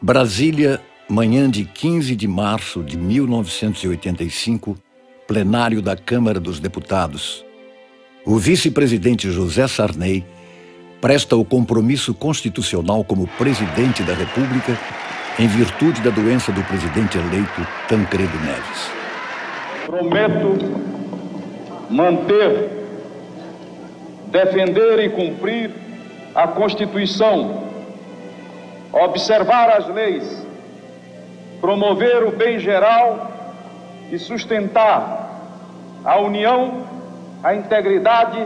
Brasília, manhã de 15 de março de 1985, plenário da Câmara dos Deputados. O vice-presidente José Sarney presta o compromisso constitucional como presidente da República em virtude da doença do presidente eleito Tancredo Neves. Prometo manter, defender e cumprir a Constituição, observar as leis, promover o bem geral e sustentar a união, a integridade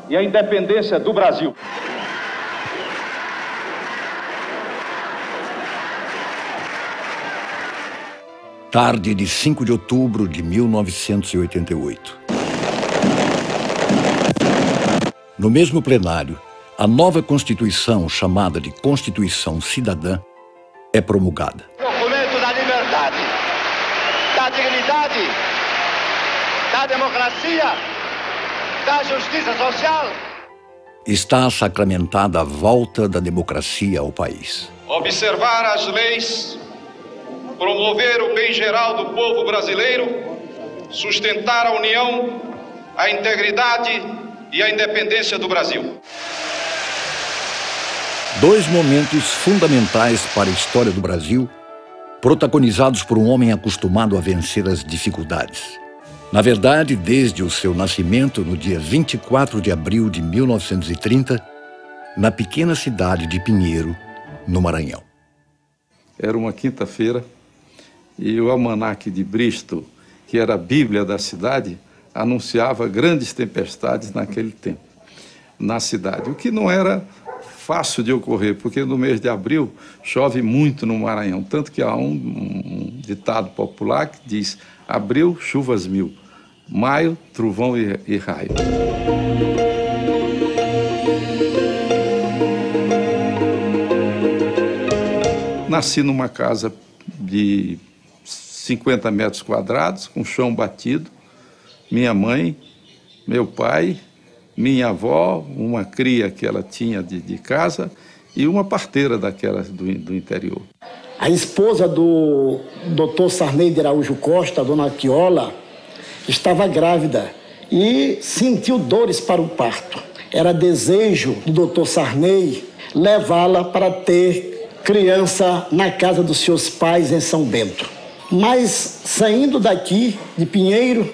e a independência do Brasil. Tarde de 5 de outubro de 1988. No mesmo plenário, a nova Constituição, chamada de Constituição Cidadã, é promulgada. Documento da liberdade, da dignidade, da democracia, da justiça social. Está sacramentada a volta da democracia ao país. Observar as leis, promover o bem geral do povo brasileiro, sustentar a união, a integridade e a independência do Brasil. Dois momentos fundamentais para a história do Brasil, protagonizados por um homem acostumado a vencer as dificuldades. Na verdade, desde o seu nascimento, no dia 24 de abril de 1930, na pequena cidade de Pinheiro, no Maranhão. Era uma quinta-feira e o almanaque de Bristo, que era a Bíblia da cidade, anunciava grandes tempestades naquele tempo, na cidade, o que não era fácil de ocorrer, porque no mês de abril chove muito no Maranhão, tanto que há um ditado popular que diz: abril, chuvas mil, maio, trovão e raio. Nasci numa casa de 50 metros quadrados, com chão batido, minha mãe, meu pai, minha avó, uma cria que ela tinha de casa e uma parteira daquelas do interior. A esposa do Dr. Sarney de Araújo Costa, a dona Quiola, estava grávida e sentiu dores para o parto. Era desejo do Dr. Sarney levá-la para ter criança na casa dos seus pais em São Bento. Mas, saindo daqui, de Pinheiro,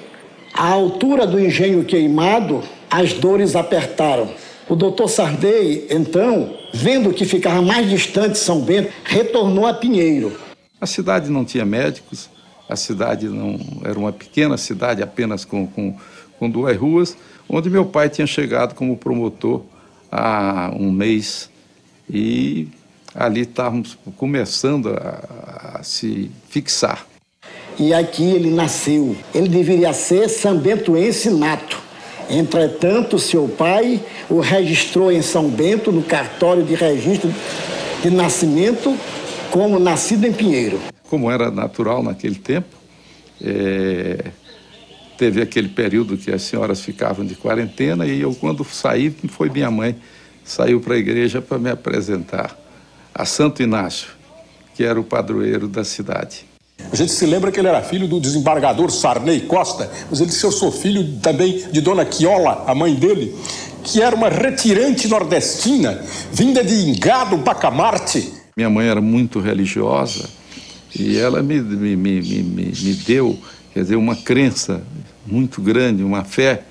à altura do Engenho Queimado, as dores apertaram. O doutor Sarney, então, vendo que ficava mais distante de São Bento, retornou a Pinheiro. A cidade não tinha médicos, a cidade não era uma pequena cidade apenas com 2 ruas, onde meu pai tinha chegado como promotor há um mês e ali estávamos começando a se fixar. E aqui ele nasceu. Ele deveria ser sambentoense nato. Entretanto, seu pai o registrou em São Bento, no cartório de registro de nascimento, como nascido em Pinheiro. Como era natural naquele tempo, teve aquele período que as senhoras ficavam de quarentena e eu, quando saí, foi minha mãe, saiu para a igreja para me apresentar a Santo Inácio, que era o padroeiro da cidade. A gente se lembra que ele era filho do desembargador Sarney Costa, mas ele disse: eu sou filho também de Dona Quiola, a mãe dele, que era uma retirante nordestina, vinda de Ingado Bacamarte. Minha mãe era muito religiosa e ela me deu, quer dizer, uma crença muito grande, uma fé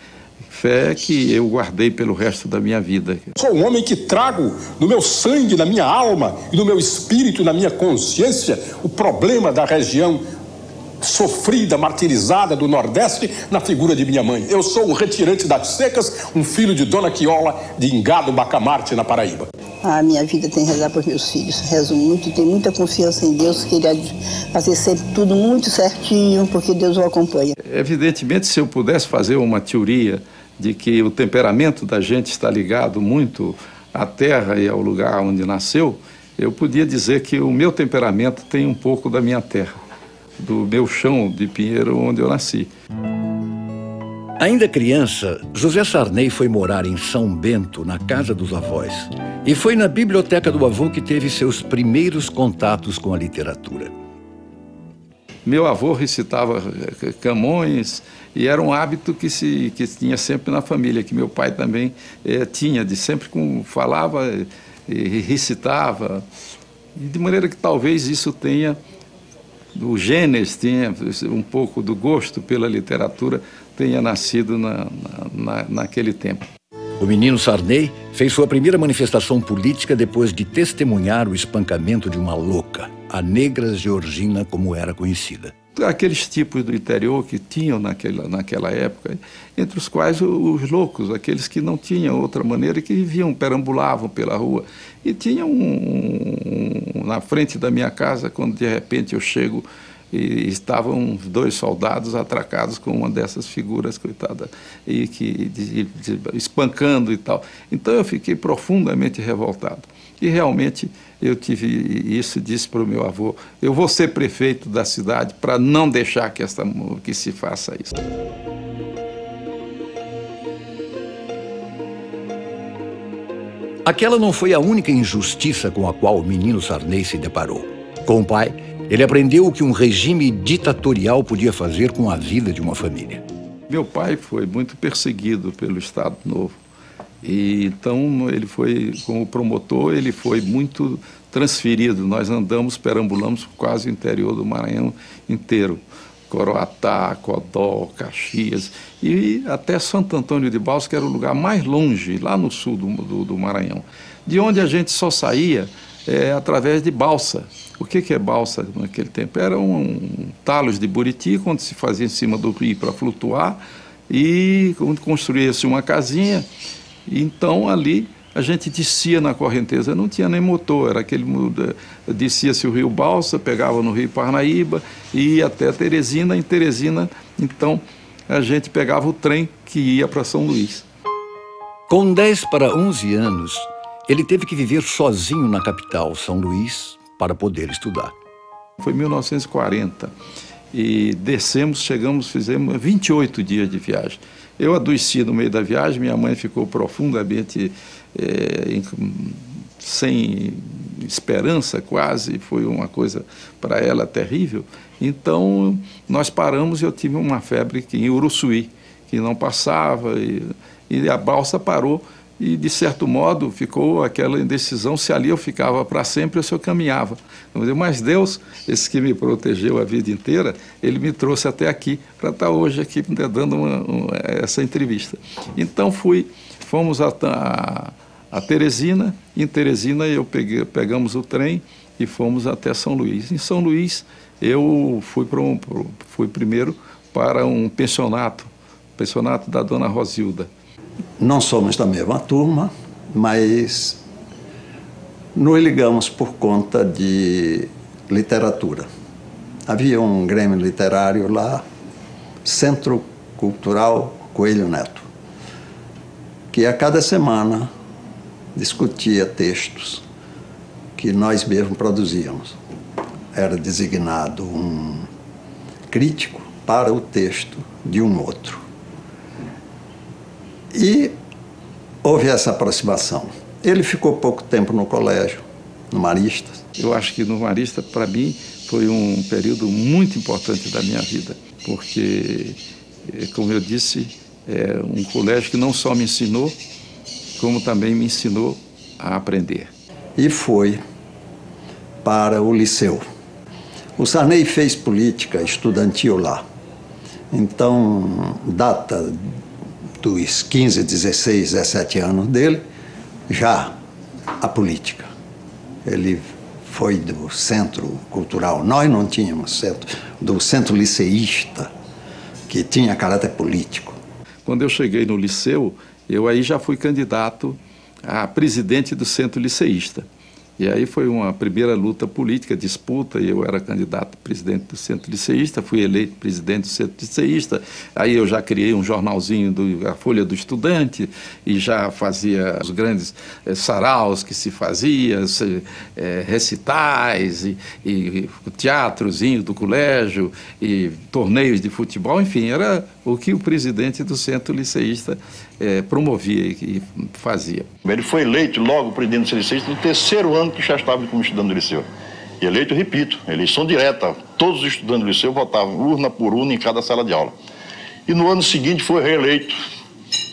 que eu guardei pelo resto da minha vida. Sou um homem que trago no meu sangue, na minha alma e no meu espírito, na minha consciência, o problema da região sofrida, martirizada do Nordeste na figura de minha mãe. Eu sou o retirante das secas, um filho de Dona Quiola de Ingado Bacamarte, na Paraíba. A minha vida tem que rezar para os meus filhos. Rezo muito, tenho muita confiança em Deus, que Ele há de fazer sempre tudo muito certinho, porque Deus o acompanha. Evidentemente, se eu pudesse fazer uma teoria de que o temperamento da gente está ligado muito à terra e ao lugar onde nasceu, eu podia dizer que o meu temperamento tem um pouco da minha terra, do meu chão de Pinheiro onde eu nasci. Ainda criança, José Sarney foi morar em São Bento, na casa dos avós. E foi na biblioteca do avô que teve seus primeiros contatos com a literatura. Meu avô recitava Camões e era um hábito que tinha sempre na família, que meu pai também tinha, de sempre falava e recitava. E de maneira que talvez isso tenha, o genes tenha um pouco do gosto pela literatura, tenha nascido naquele tempo. O menino Sarney fez sua primeira manifestação política depois de testemunhar o espancamento de uma louca, a Negra Georgina, como era conhecida. Aqueles tipos do interior que tinham naquela época, entre os quais os loucos, aqueles que não tinham outra maneira e que viviam, perambulavam pela rua. E tinha na frente da minha casa, quando de repente eu chego, e estavam 2 soldados atracados com uma dessas figuras, coitada, e espancando e tal. Então eu fiquei profundamente revoltado. E realmente eu tive isso, disse para o meu avô, eu vou ser prefeito da cidade para não deixar que se faça isso. Aquela não foi a única injustiça com a qual o menino Sarney se deparou. Com o pai, ele aprendeu o que um regime ditatorial podia fazer com a vida de uma família. Meu pai foi muito perseguido pelo Estado Novo. E então ele foi, como promotor, ele foi muito transferido. Nós perambulamos quase o interior do Maranhão inteiro. Coroatá, Codó, Caxias e até Santo Antônio de Balsas, que era o lugar mais longe, lá no sul do Maranhão. De onde a gente só saía através de balsa. O que é balsa naquele tempo? Eram talos de buriti, quando se fazia em cima do rio para flutuar, e quando construía-se uma casinha, então ali a gente descia na correnteza, não tinha nem motor, era descia-se o rio Balsa, pegava no rio Parnaíba e ia até Teresina. Em Teresina, então, a gente pegava o trem que ia para São Luís. Com 10 para 11 anos, ele teve que viver sozinho na capital, São Luís, para poder estudar. Foi em 1940 e fizemos 28 dias de viagem. Eu adoeci no meio da viagem, minha mãe ficou profundamente sem esperança quase, foi uma coisa para ela terrível. Então nós paramos e eu tive uma febre em Uruçuí, que não passava, e a balsa parou. E, de certo modo, ficou aquela indecisão se ali eu ficava para sempre ou se eu caminhava. Mas Deus, esse que me protegeu a vida inteira, ele me trouxe até aqui, para estar hoje aqui dando essa entrevista. Então fomos a Teresina, em Teresina pegamos o trem e fomos até São Luís. Em São Luís eu fui primeiro para um pensionato da dona Rosilda. Não somos da mesma turma, mas nos ligamos por conta de literatura. Havia um grêmio literário lá, Centro Cultural Coelho Neto, que a cada semana discutia textos que nós mesmos produzíamos. Era designado um crítico para o texto de um outro. E houve essa aproximação. Ele ficou pouco tempo no colégio, no Maristas. Eu acho que no Maristas, para mim, foi um período muito importante da minha vida, porque, como eu disse, é um colégio que não só me ensinou, como também me ensinou a aprender. E foi para o liceu. O Sarney fez política estudantil lá. Então, data dos 15, 16, 17 anos dele, já a política. Ele foi do Centro Cultural, nós não tínhamos do Centro Liceísta, que tinha caráter político. Quando eu cheguei no liceu, eu aí já fui candidato a presidente do Centro Liceísta. E aí foi uma primeira luta política, disputa, e eu era candidato a presidente do Centro Liceísta, fui eleito presidente do Centro Liceísta, aí eu já criei um jornalzinho, a Folha do Estudante, e já fazia os grandes saraus que se fazia, recitais, e teatrozinho do colégio, e torneios de futebol, enfim, era o que o presidente do Centro Liceísta promovia e fazia. Ele foi eleito logo presidente do Centro Liceísta no terceiro ano que já estava como estudante do liceu. E eleito, repito, eleição direta. Todos os estudantes do liceu votavam urna por urna em cada sala de aula. E no ano seguinte foi reeleito.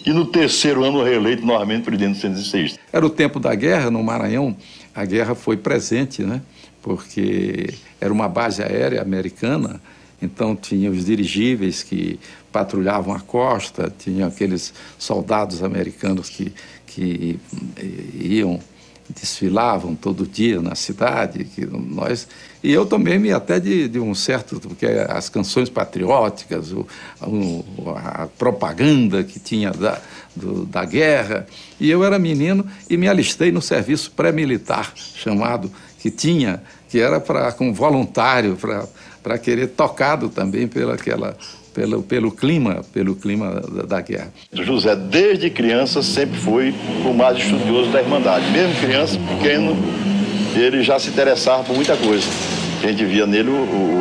E no terceiro ano reeleito novamente presidente do Centro Liceísta. Era o tempo da guerra no Maranhão. A guerra foi presente, né? Porque era uma base aérea americana. Então tinha os dirigíveis que patrulhavam a costa, tinha aqueles soldados americanos que iam, desfilavam todo dia na cidade, e eu também me até de um certo, porque as canções patrióticas, a propaganda que tinha da guerra, e eu era menino e me alistei no serviço pré-militar chamado, que era como voluntário, para querer tocado também pelo clima da guerra. José, desde criança, sempre foi o mais estudioso da Irmandade. Mesmo criança, pequeno, ele já se interessava por muita coisa. A gente via nele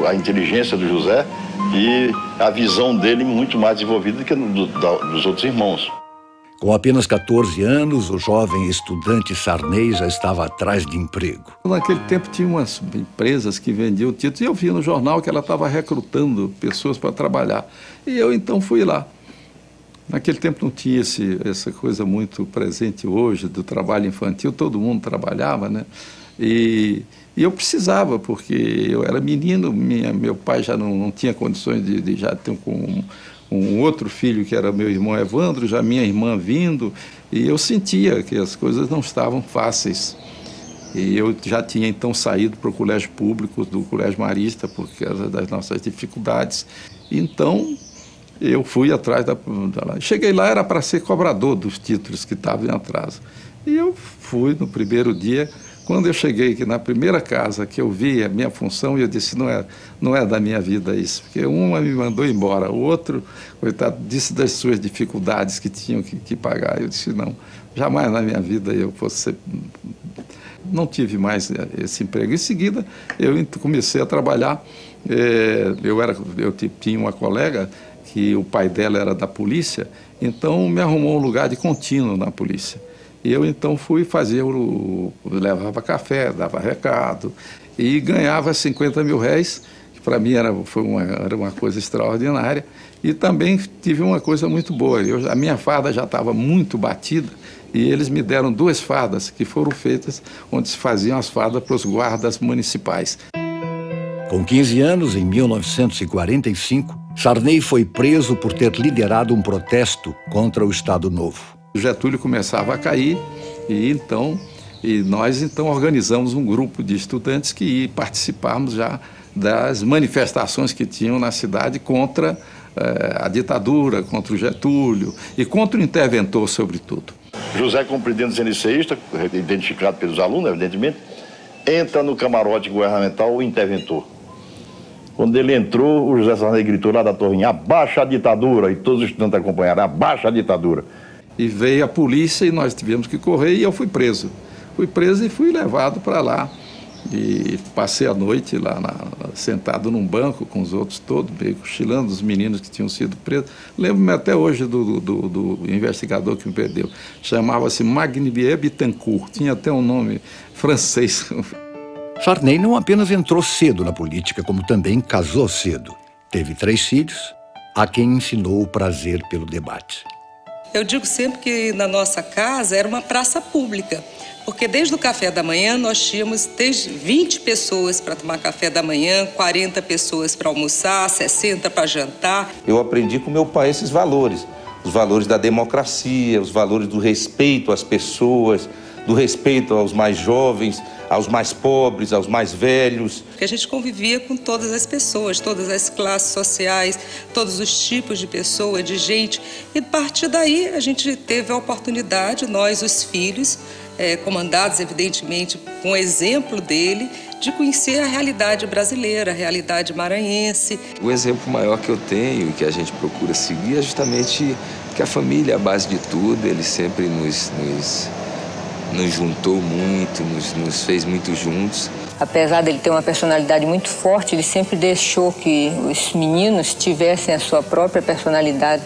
a inteligência do José e a visão dele muito mais desenvolvida do que dos outros irmãos. Com apenas 14 anos, o jovem estudante Sarney já estava atrás de emprego. Naquele tempo tinha umas empresas que vendiam títulos e eu vi no jornal que ela estava recrutando pessoas para trabalhar. E eu então fui lá. Naquele tempo não tinha essa coisa muito presente hoje do trabalho infantil, todo mundo trabalhava, né? E eu precisava, porque eu era menino, meu pai já não tinha condições de já ter um outro filho que era meu irmão Evandro, já minha irmã vindo, e eu sentia que as coisas não estavam fáceis. E eu já tinha então saído para o colégio público, do colégio marista, por causa das nossas dificuldades. Então eu fui atrás cheguei lá, era para ser cobrador dos títulos que estavam em atraso. E eu fui no primeiro dia. Quando eu cheguei aqui na primeira casa que eu vi a minha função, eu disse, não é da minha vida isso, porque uma me mandou embora, o outro, coitado, disse das suas dificuldades que tinham que pagar. Eu disse, não, jamais na minha vida eu fosse ser... Não tive mais esse emprego. Em seguida, eu comecei a trabalhar, eu tinha uma colega que o pai dela era da polícia, então me arrumou um lugar de contínuo na polícia. E eu então fui fazer, levava café, dava recado e ganhava 50 mil réis, que para mim era uma coisa extraordinária. E também tive uma coisa muito boa, a minha farda já estava muito batida e eles me deram 2 fardas que foram feitas onde se faziam as fardas para os guardas municipais. Com 15 anos, em 1945, Sarney foi preso por ter liderado um protesto contra o Estado Novo. O Getúlio começava a cair e nós então organizamos um grupo de estudantes que participamos já das manifestações que tinham na cidade contra a ditadura, contra o Getúlio e contra o interventor, sobretudo. José, como presidente do Centro Liceísta, identificado pelos alunos, evidentemente, entra no camarote governamental o interventor. Quando ele entrou, o José Sarney gritou lá da torrinha, abaixa a ditadura, e todos os estudantes acompanharam, abaixa a ditadura. E veio a polícia e nós tivemos que correr e eu fui preso. Fui preso e fui levado para lá. E passei a noite lá sentado num banco com os outros todos, meio cochilando os meninos que tinham sido presos. Lembro-me até hoje do investigador que me perdeu. Chamava-se Magnier Bittencourt, tinha até um nome francês. Sarney não apenas entrou cedo na política, como também casou cedo. Teve 3 filhos, a quem ensinou o prazer pelo debate. Eu digo sempre que na nossa casa era uma praça pública, porque desde o café da manhã nós tínhamos desde 20 pessoas para tomar café da manhã, 40 pessoas para almoçar, 60 para jantar. Eu aprendi com meu pai esses valores, os valores da democracia, os valores do respeito às pessoas, do respeito aos mais jovens, aos mais pobres, aos mais velhos. A gente convivia com todas as pessoas, todas as classes sociais, todos os tipos de pessoa, de gente. E a partir daí a gente teve a oportunidade, nós, os filhos, comandados evidentemente com o exemplo dele, de conhecer a realidade brasileira, a realidade maranhense. O exemplo maior que eu tenho e que a gente procura seguir é justamente que a família é a base de tudo. Ele sempre nos juntou muito, nos fez muito juntos. Apesar dele ter uma personalidade muito forte, ele sempre deixou que os meninos tivessem a sua própria personalidade.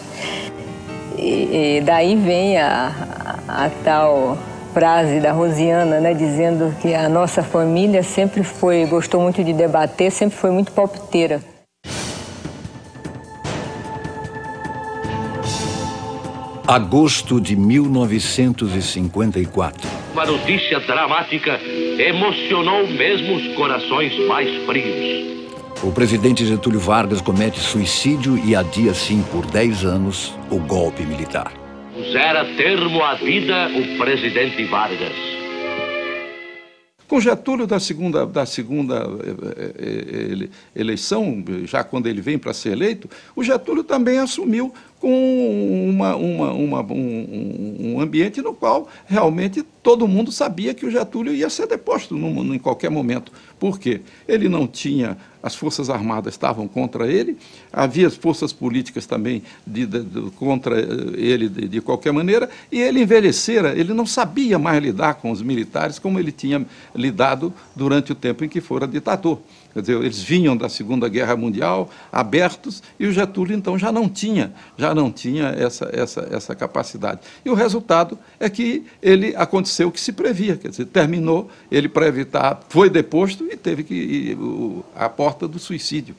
E daí vem a tal frase da Rosiana, né, dizendo que a nossa família sempre gostou muito de debater, sempre foi muito palpiteira. Agosto de 1954. Uma notícia dramática emocionou mesmo os corações mais frios. O presidente Getúlio Vargas comete suicídio e adia, assim, por 10 anos, o golpe militar. Pusera termo à vida o presidente Vargas. Com Getúlio, da segunda eleição, já quando ele vem para ser eleito, o Getúlio também assumiu com um ambiente no qual realmente todo mundo sabia que o Getúlio ia ser deposto em qualquer momento. Por quê? Ele não tinha, as Forças Armadas estavam contra ele, havia forças políticas também contra ele de qualquer maneira, e ele envelhecera, ele não sabia mais lidar com os militares como ele tinha lidado durante o tempo em que fora ditador. Quer dizer, eles vinham da Segunda Guerra Mundial abertos e o Getúlio então já não tinha essa capacidade. E o resultado é que aconteceu o que se previa, quer dizer, terminou, ele para evitar, foi deposto e teve que ir à porta do suicídio.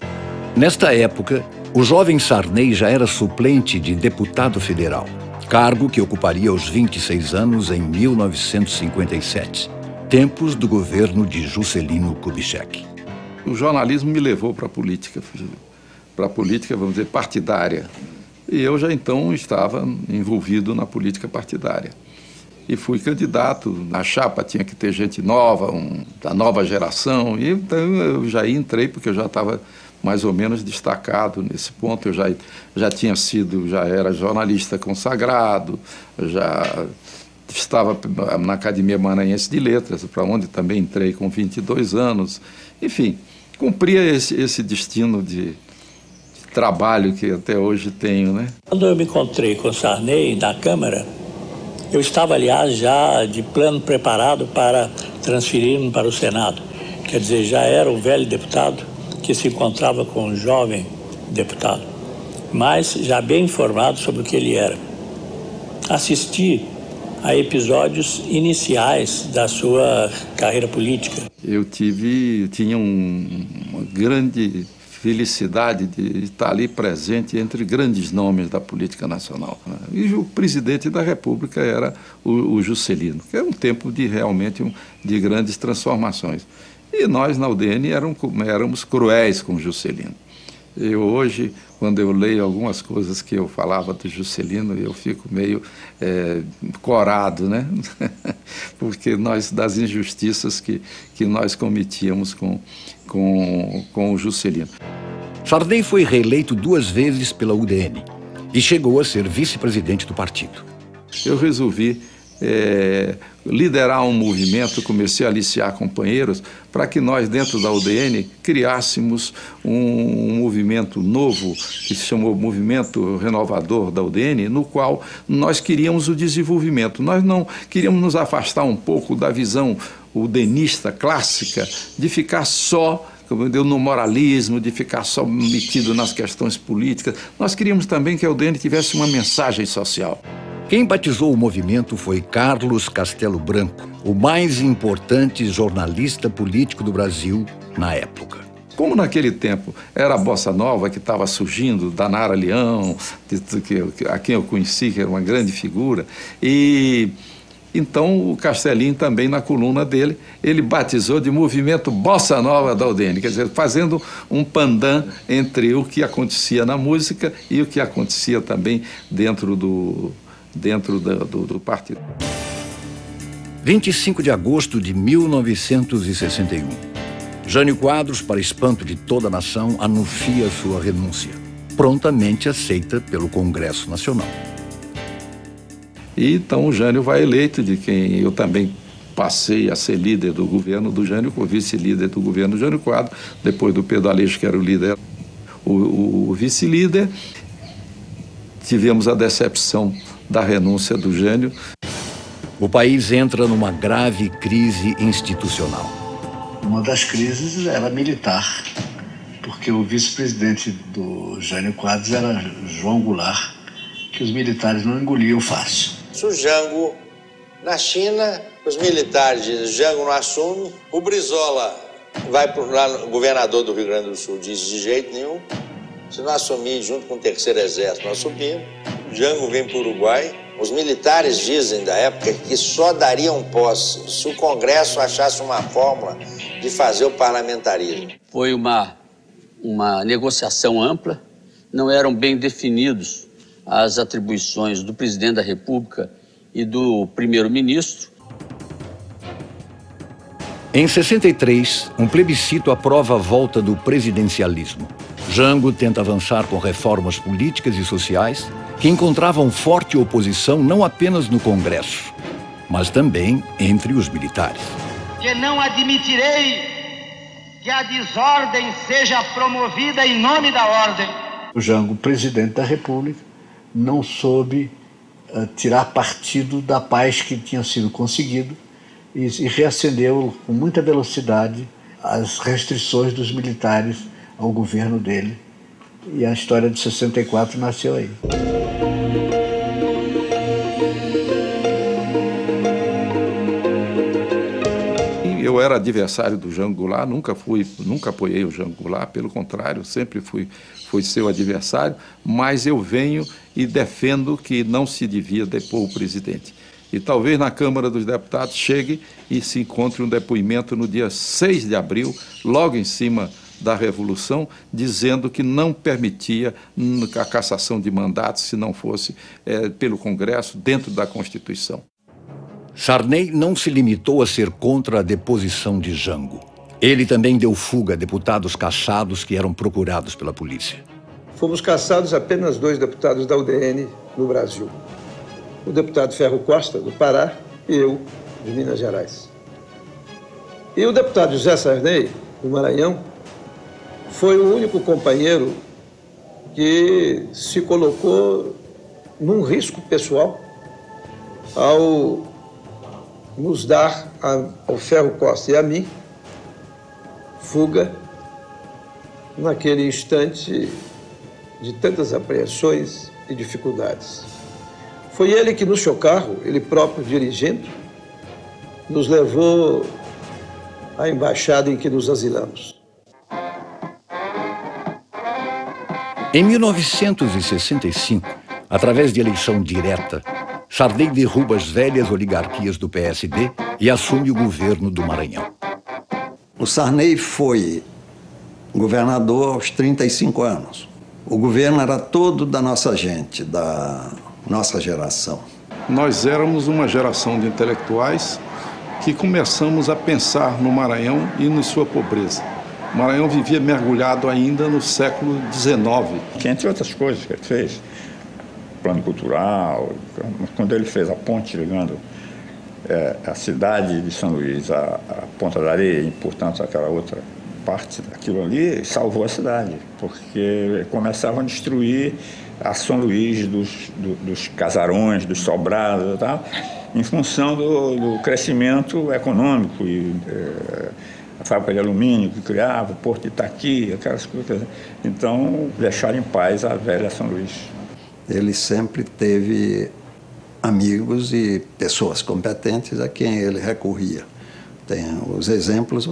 Nesta época, o jovem Sarney já era suplente de deputado federal, cargo que ocuparia aos 26 anos em 1957, tempos do governo de Juscelino Kubitschek. O jornalismo me levou para a política, vamos dizer, partidária. E eu já então estava envolvido na política partidária. E fui candidato, na chapa tinha que ter gente nova, da nova geração, e então eu já entrei porque eu já estava mais ou menos destacado nesse ponto. Eu já era jornalista consagrado, já estava na Academia Maranhense de Letras, para onde também entrei com 22 anos. Enfim, cumpria esse destino de trabalho que até hoje tenho, né? Quando eu me encontrei com o Sarney na Câmara, eu estava, aliás, já de plano preparado para transferir-me para o Senado. Quer dizer, já era um velho deputado que se encontrava com um jovem deputado, mas já bem informado sobre o que ele era. Assisti a episódios iniciais da sua carreira política. Eu tinha uma grande felicidade de estar ali presente entre grandes nomes da política nacional. E o presidente da República era o Juscelino, que era um tempo realmente de grandes transformações. E nós, na UDN, éramos cruéis com o Juscelino. Eu hoje, quando eu leio algumas coisas que eu falava do Juscelino, eu fico meio corado, né? Porque das injustiças que nós cometíamos com o Juscelino. Sarney foi reeleito 2 vezes pela UDN e chegou a ser vice-presidente do partido. Eu resolvi liderar um movimento, comecei a aliciar companheiros para que nós, dentro da UDN, criássemos um movimento novo, que se chamou Movimento Renovador da UDN, no qual nós queríamos o desenvolvimento. Nós não queríamos nos afastar um pouco da visão udenista clássica de ficar só no moralismo, de ficar só metido nas questões políticas. Nós queríamos também que a UDN tivesse uma mensagem social. Quem batizou o movimento foi Carlos Castelo Branco, o mais importante jornalista político do Brasil na época. Como naquele tempo era a Bossa Nova que estava surgindo, Danara Leão, a quem eu conheci, que era uma grande figura, e então o Castelinho também, na coluna dele, ele batizou de Movimento Bossa Nova da UDN, quer dizer, fazendo um pandan entre o que acontecia na música e o que acontecia também dentro do partido. 25 de agosto de 1961. Jânio Quadros, para espanto de toda a nação, anuncia sua renúncia, prontamente aceita pelo Congresso Nacional. E então o Jânio vai eleito, de quem eu também passei a ser líder do governo do Jânio, com vice-líder do governo do Jânio Quadros, depois do Pedro Aleixo, que era o líder, o vice-líder. Tivemos a decepção da renúncia do Jânio. O país entra numa grave crise institucional. Uma das crises era militar, porque o vice-presidente do Jânio Quadros era João Goulart, que os militares não engoliam fácil. Se o Jango na China, os militares dizem, Jango não assume, o Brizola vai lá, governador do Rio Grande do Sul, diz de jeito nenhum, se não assumir junto com o terceiro exército, nós subimos, Jango vem para o Uruguai, os militares dizem da época que só dariam posse se o Congresso achasse uma fórmula de fazer o parlamentarismo. Foi uma negociação ampla, não eram bem definidos as atribuições do presidente da República e do primeiro-ministro. Em 63, um plebiscito aprova a volta do presidencialismo. Jango tenta avançar com reformas políticas e sociais que encontravam forte oposição não apenas no Congresso, mas também entre os militares. Que não admitirei que a desordem seja promovida em nome da ordem. O Jango, presidente da República, não soube tirar partido da paz que tinha sido conseguido e reacendeu com muita velocidade as restrições dos militares ao governo dele. E a história de 64 nasceu aí. Eu era adversário do Jango Goulart, nunca apoiei o Jango Goulart, pelo contrário, sempre fui seu adversário, mas eu venho e defendo que não se devia depor o presidente. E talvez na Câmara dos Deputados chegue e se encontre um depoimento no dia 6 de abril, logo em cima da Revolução, dizendo que não permitia a cassação de mandatos se não fosse pelo Congresso, dentro da Constituição. Sarney não se limitou a ser contra a deposição de Jango. Ele também deu fuga a deputados cassados que eram procurados pela polícia. Fomos cassados apenas 2 deputados da UDN no Brasil. O deputado Ferro Costa, do Pará, e eu, de Minas Gerais. E o deputado José Sarney, do Maranhão, foi o único companheiro que se colocou num risco pessoal ao nos dar, ao Ferro Costa e a mim, fuga naquele instante de tantas apreensões e dificuldades. Foi ele que no seu carro, ele próprio dirigindo, nos levou à embaixada em que nos asilamos. Em 1965, através de eleição direta, Sarney derruba as velhas oligarquias do PSD e assume o governo do Maranhão. O Sarney foi governador aos 35 anos. O governo era todo da nossa gente, da nossa geração. Nós éramos uma geração de intelectuais que começamos a pensar no Maranhão e na sua pobreza. O Maranhão vivia mergulhado ainda no século XIX. Que, entre outras coisas que ele fez, plano cultural, quando ele fez a ponte ligando a cidade de São Luís à Ponta da Areia e, portanto, aquela outra parte daquilo ali, salvou a cidade, porque começavam a destruir a São Luís dos casarões, dos sobrados e tal, em função do crescimento econômico e a fábrica de alumínio que criava, o Porto de Itaqui, aquelas coisas. Então, deixaram em paz a velha São Luís. Ele sempre teve amigos e pessoas competentes a quem ele recorria. Tem os exemplos,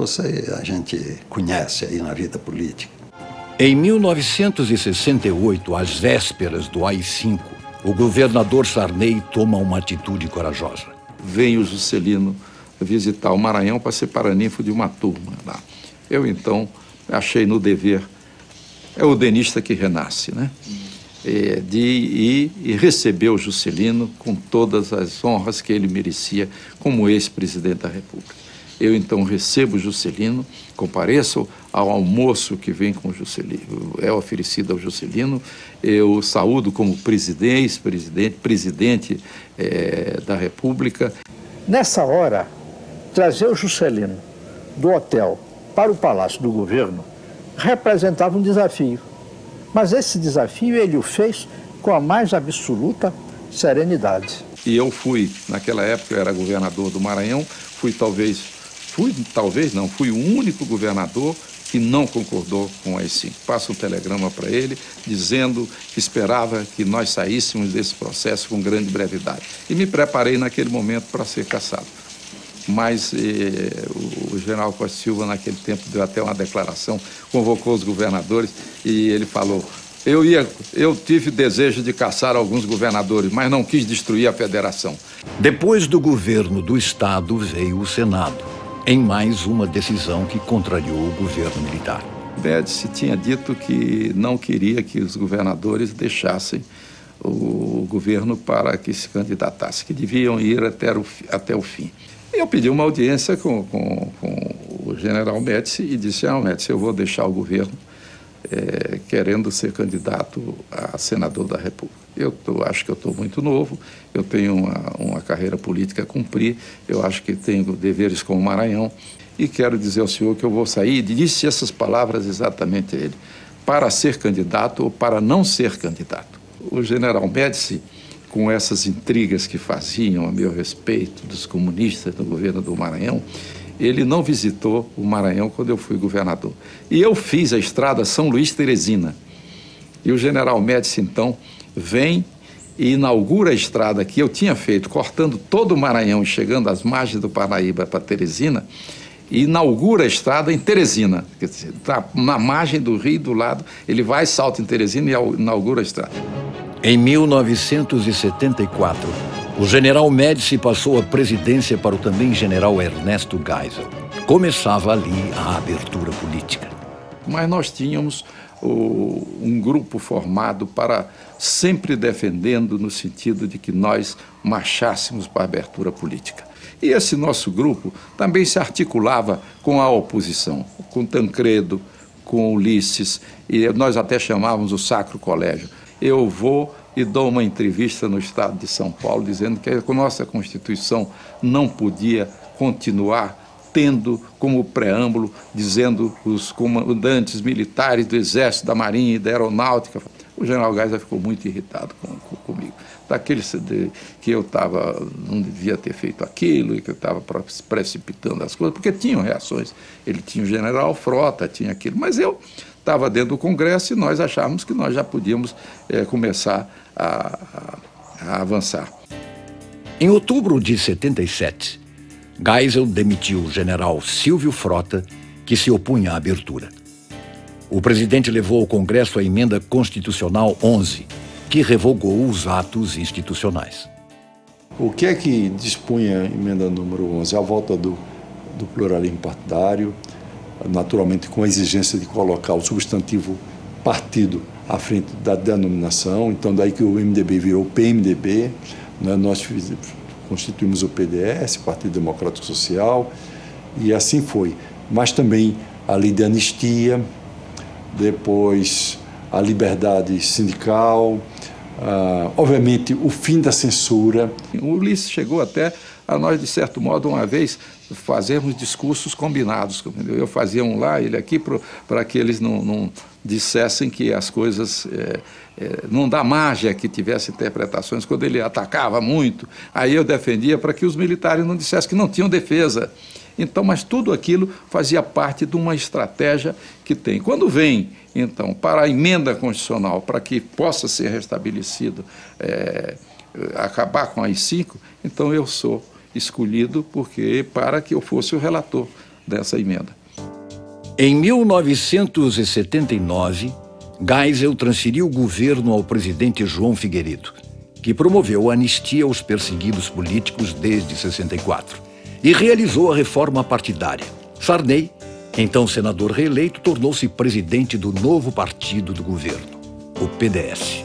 a gente conhece aí na vida política. Em 1968, às vésperas do AI-5, o governador Sarney toma uma atitude corajosa. Vem o Juscelino visitar o Maranhão para ser paraninfo de uma turma lá. Eu, então, achei no dever, é o denista que renasce, né? de ir e receber o Juscelino com todas as honras que ele merecia como ex-presidente da República. Eu, então, recebo o Juscelino, compareço ao almoço que vem com o Juscelino, é oferecido ao Juscelino, eu saúdo como presidente da República. Nessa hora, trazer o Juscelino do hotel para o Palácio do Governo representava um desafio. Mas esse desafio ele o fez com a mais absoluta serenidade. E eu fui, naquela época eu era governador do Maranhão, fui o único governador que não concordou com as 5. Passo um telegrama para ele dizendo que esperava que nós saíssemos desse processo com grande brevidade. E me preparei naquele momento para ser cassado. Mas o general Costa Silva, naquele tempo, deu até uma declaração, convocou os governadores e ele falou: eu tive desejo de caçar alguns governadores, mas não quis destruir a federação. Depois do governo do Estado veio o Senado, em mais uma decisão que contrariou o governo militar. Médici tinha dito que não queria que os governadores deixassem o governo para que se candidatasse, que deviam ir até o fim. Eu pedi uma audiência com o general Médici e disse: Médici, eu vou deixar o governo querendo ser candidato a senador da República. Acho que eu estou muito novo, eu tenho uma carreira política a cumprir, eu acho que tenho deveres com o Maranhão e quero dizer ao senhor que eu vou sair. E disse essas palavras exatamente a ele: para ser candidato ou para não ser candidato. O general Médici, com essas intrigas que faziam a meu respeito dos comunistas do governo do Maranhão, ele não visitou o Maranhão quando eu fui governador. E eu fiz a estrada São Luís-Teresina. E o general Médici, então, vem e inaugura a estrada que eu tinha feito, cortando todo o Maranhão e chegando às margens do Parnaíba para Teresina, e inaugura a estrada em Teresina. Quer dizer, na margem do rio, do lado, ele vai, salta em Teresina e inaugura a estrada. Em 1974, o general Médici passou a presidência para o também general Ernesto Geisel. Começava ali a abertura política. Mas nós tínhamos um grupo formado para sempre defendendo no sentido de que nós marchássemos para a abertura política. E esse nosso grupo também se articulava com a oposição, com Tancredo, com Ulisses, e nós até chamávamos o Sacro Colégio. Eu vou e dou uma entrevista no estado de São Paulo dizendo que a nossa Constituição não podia continuar tendo como preâmbulo, dizendo os comandantes militares do Exército, da Marinha e da Aeronáutica. O general Geisel ficou muito irritado comigo. Daquele que eu não devia ter feito aquilo e que eu estava precipitando as coisas, porque tinham reações. Ele tinha o general Frota, tinha aquilo, mas eu estava dentro do Congresso e nós achávamos que nós já podíamos começar a avançar. Em outubro de 77, Geisel demitiu o general Silvio Frota, que se opunha à abertura. O presidente levou ao Congresso a emenda constitucional 11, que revogou os atos institucionais. O que é que dispunha a emenda número 11? A volta do pluralismo partidário, naturalmente com a exigência de colocar o substantivo partido à frente da denominação, então daí que o MDB virou PMDB, né? Nós constituímos o PDS, Partido Democrático Social, e assim foi. Mas também a lei de anistia, depois a liberdade sindical, obviamente o fim da censura. O Ulisses chegou até a nós, de certo modo, uma vez, fazermos discursos combinados. Eu fazia um lá, ele aqui, para que eles não dissessem que as coisas... não dá margem a que tivesse interpretações. Quando ele atacava muito, aí eu defendia para que os militares não dissessem que não tinham defesa. Então, mas tudo aquilo fazia parte de uma estratégia que tem. Quando vem, então, para a emenda constitucional, para que possa ser restabelecido, acabar com as 5, então eu sou escolhido para que eu fosse o relator dessa emenda. Em 1979, Geisel transferiu o governo ao presidente João Figueiredo, que promoveu a anistia aos perseguidos políticos desde 64 e realizou a reforma partidária. Sarney, então senador reeleito, tornou-se presidente do novo partido do governo, o PDS.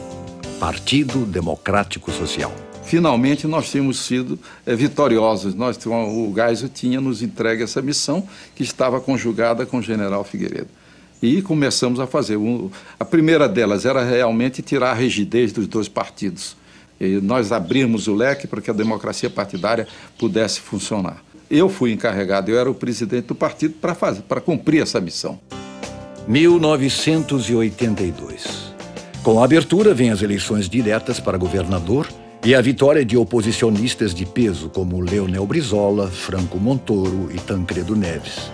Partido Democrático Social. Finalmente nós tínhamos sido vitoriosos. O Geisel tinha nos entregue essa missão que estava conjugada com o general Figueiredo. E começamos a fazer. A primeira delas era realmente tirar a rigidez dos dois partidos. E nós abrimos o leque para que a democracia partidária pudesse funcionar. Eu fui encarregado, eu era o presidente do partido para cumprir essa missão. 1982. Com a abertura vem as eleições diretas para governador e a vitória de oposicionistas de peso como Leonel Brizola, Franco Montoro e Tancredo Neves.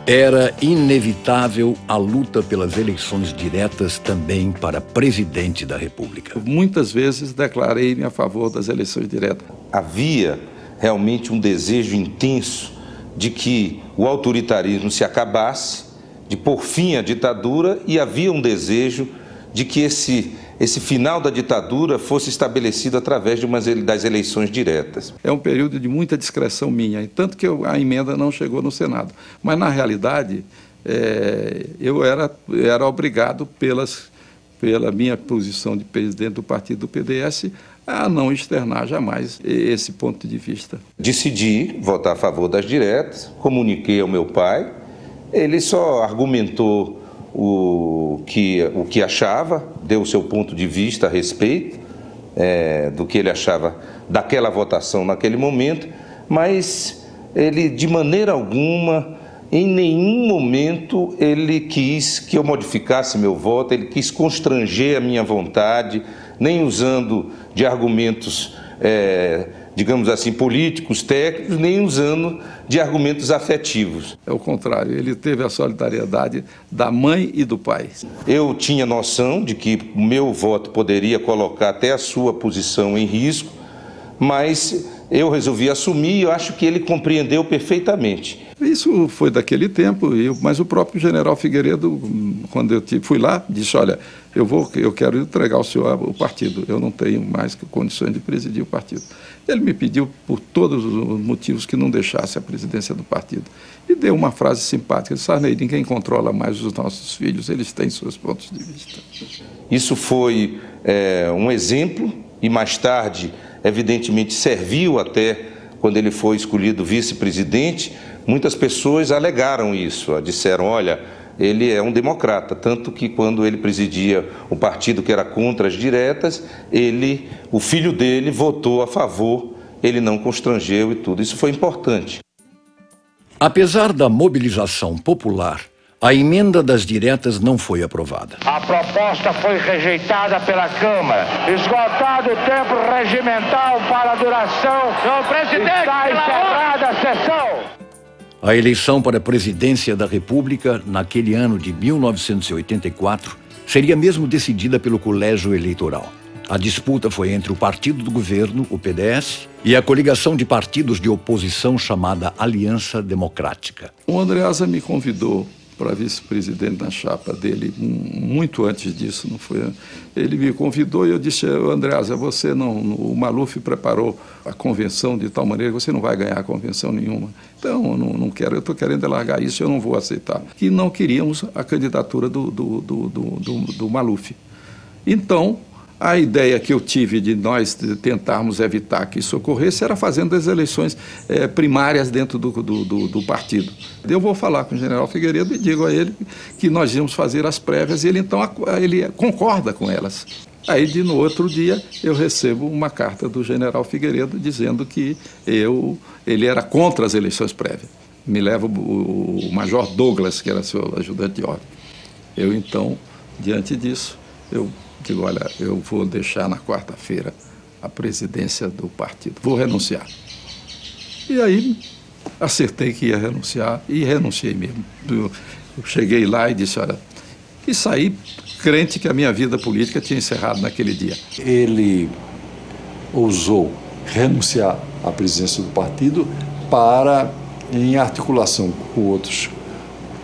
Era inevitável a luta pelas eleições diretas também para presidente da República. Muitas vezes declarei-me a favor das eleições diretas. Havia realmente um desejo intenso de que o autoritarismo se acabasse, de pôr fim à ditadura, e havia um desejo de que esse final da ditadura fosse estabelecido através das eleições diretas. É um período de muita discreção minha, tanto que a emenda não chegou no Senado. Mas, na realidade, eu era obrigado, pela minha posição de presidente do partido do PDS, a não externar jamais esse ponto de vista. Decidi votar a favor das diretas, comuniquei ao meu pai, ele só argumentou o que achava, deu o seu ponto de vista a respeito do que ele achava daquela votação naquele momento, mas ele, de maneira alguma, em nenhum momento, ele quis que eu modificasse meu voto, ele quis constranger a minha vontade, nem usando de argumentos, digamos assim, políticos, técnicos, nem usando de argumentos afetivos. É o contrário, ele teve a solidariedade da mãe e do pai. Eu tinha noção de que o meu voto poderia colocar até a sua posição em risco, mas eu resolvi assumir e eu acho que ele compreendeu perfeitamente. Isso foi daquele tempo, mas o próprio general Figueiredo, quando eu fui lá, disse, olha, eu quero entregar ao senhor o partido, eu não tenho mais condições de presidir o partido. Ele me pediu, por todos os motivos, que não deixasse a presidência do partido. E deu uma frase simpática, Sarney, ninguém controla mais os nossos filhos, eles têm seus pontos de vista. Isso foi um exemplo e mais tarde, evidentemente, serviu até quando ele foi escolhido vice-presidente. Muitas pessoas alegaram isso, disseram, olha, ele é um democrata, tanto que quando ele presidia o partido que era contra as diretas, o filho dele votou a favor, ele não constrangeu e tudo. Isso foi importante. Apesar da mobilização popular, a emenda das diretas não foi aprovada. A proposta foi rejeitada pela Câmara. Esgotado o tempo regimental para a duração. Senhor presidente, está encerrada a sessão. A eleição para a presidência da República, naquele ano de 1984, seria mesmo decidida pelo Colégio Eleitoral. A disputa foi entre o partido do governo, o PDS, e a coligação de partidos de oposição chamada Aliança Democrática. O Andreasa me convidou para vice-presidente na chapa dele, muito antes disso, não foi? Ele me convidou e eu disse, Andreasa, você não, o Maluf preparou a convenção de tal maneira que você não vai ganhar a convenção nenhuma. Então, eu não quero, eu estou querendo largar isso, eu não vou aceitar. E não queríamos a candidatura do Maluf. Então, a ideia que eu tive de nós tentarmos evitar que isso ocorresse era fazendo as eleições primárias dentro do partido. Eu vou falar com o general Figueiredo e digo a ele que nós íamos fazer as prévias e ele concorda com elas. Aí, no outro dia, eu recebo uma carta do general Figueiredo dizendo que ele era contra as eleições prévias. Me leva o major Douglas, que era seu ajudante de ordem. Eu, então, diante disso, eu digo, olha, eu vou deixar na quarta-feira a presidência do partido, vou renunciar. E aí acertei que ia renunciar e renunciei mesmo. Eu cheguei lá e disse, olha, e saí crente que a minha vida política tinha encerrado naquele dia. Ele ousou renunciar à presidência do partido para, em articulação com outros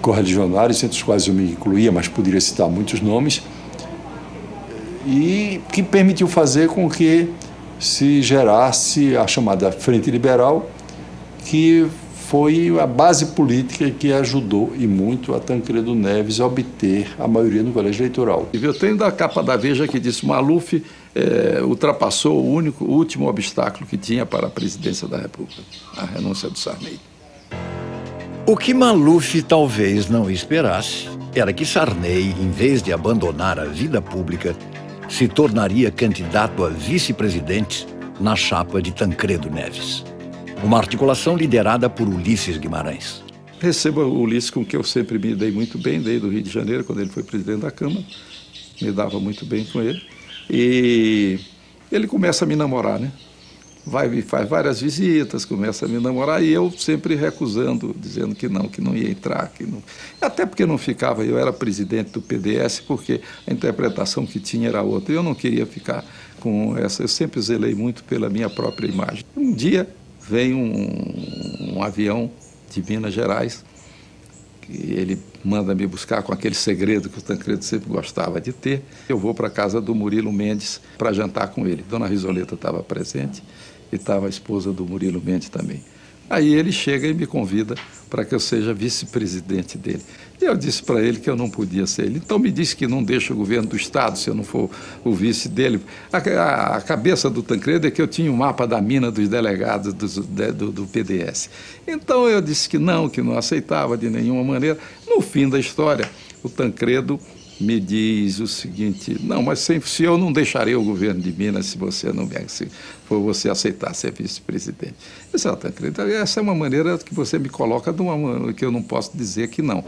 correligionários, entre os quais eu me incluía, mas poderia citar muitos nomes, e que permitiu fazer com que se gerasse a chamada Frente Liberal, que foi a base política que ajudou e muito a Tancredo Neves a obter a maioria no colégio eleitoral. Eu tenho da capa da Veja que disse Maluf ultrapassou o último obstáculo que tinha para a presidência da República, a renúncia do Sarney. O que Maluf talvez não esperasse era que Sarney, em vez de abandonar a vida pública, se tornaria candidato a vice-presidente na chapa de Tancredo Neves. Uma articulação liderada por Ulisses Guimarães. Recebo o Ulisses, com quem eu sempre me dei muito bem, desde o Rio de Janeiro, quando ele foi presidente da Câmara. Me dava muito bem com ele. E ele começa a me namorar, né? Vai, faz várias visitas, começa a me namorar, e eu sempre recusando, dizendo que não ia entrar. Que não... Até porque não ficava, eu era presidente do PDS, porque a interpretação que tinha era outra. Eu não queria ficar com essa, eu sempre zelei muito pela minha própria imagem. Um dia vem um avião de Minas Gerais, que ele manda me buscar com aquele segredo que o Tancredo sempre gostava de ter. Eu vou para a casa do Murilo Mendes para jantar com ele. Dona Risoleta estava presente e estava a esposa do Murilo Mendes também. Aí ele chega e me convida para que eu seja vice-presidente dele. E eu disse para ele que eu não podia ser ele. Então me disse que não deixa o governo do Estado se eu não for o vice dele. A cabeça do Tancredo é que eu tinha um mapa da mina dos delegados do PDS. Então eu disse que não aceitava de nenhuma maneira. No fim da história, o Tancredo me diz o seguinte: não, mas se eu não deixarei o governo de Minas se for você aceitar ser vice-presidente. Eu disse: Tancredo, essa é uma maneira que você me coloca de uma que eu não posso dizer que não.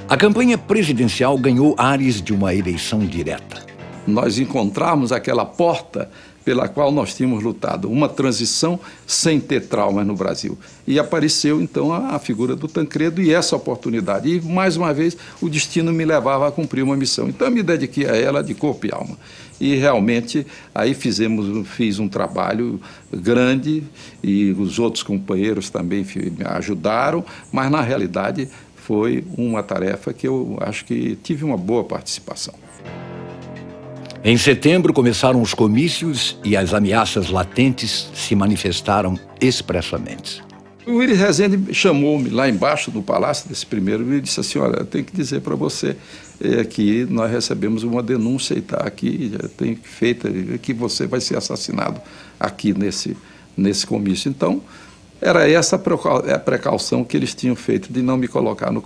A campanha presidencial ganhou ares de uma eleição direta. Nós encontramos aquela porta pela qual nós tínhamos lutado, uma transição sem ter traumas no Brasil. E apareceu, então, a figura do Tancredo e essa oportunidade. E, mais uma vez, o destino me levava a cumprir uma missão. Então, eu me dediquei a ela de corpo e alma. E, realmente, aí fiz um trabalho grande e os outros companheiros também me ajudaram, mas, na realidade, foi uma tarefa que eu acho que tive uma boa participação. Em setembro, começaram os comícios e as ameaças latentes se manifestaram expressamente. O Willy Rezende chamou-me lá embaixo do palácio desse primeiro e disse assim: olha, eu tenho que dizer para você que nós recebemos uma denúncia e está aqui, já tem feita, que você vai ser assassinado aqui nesse comício. Então, era essa a precaução que eles tinham feito de não me colocar no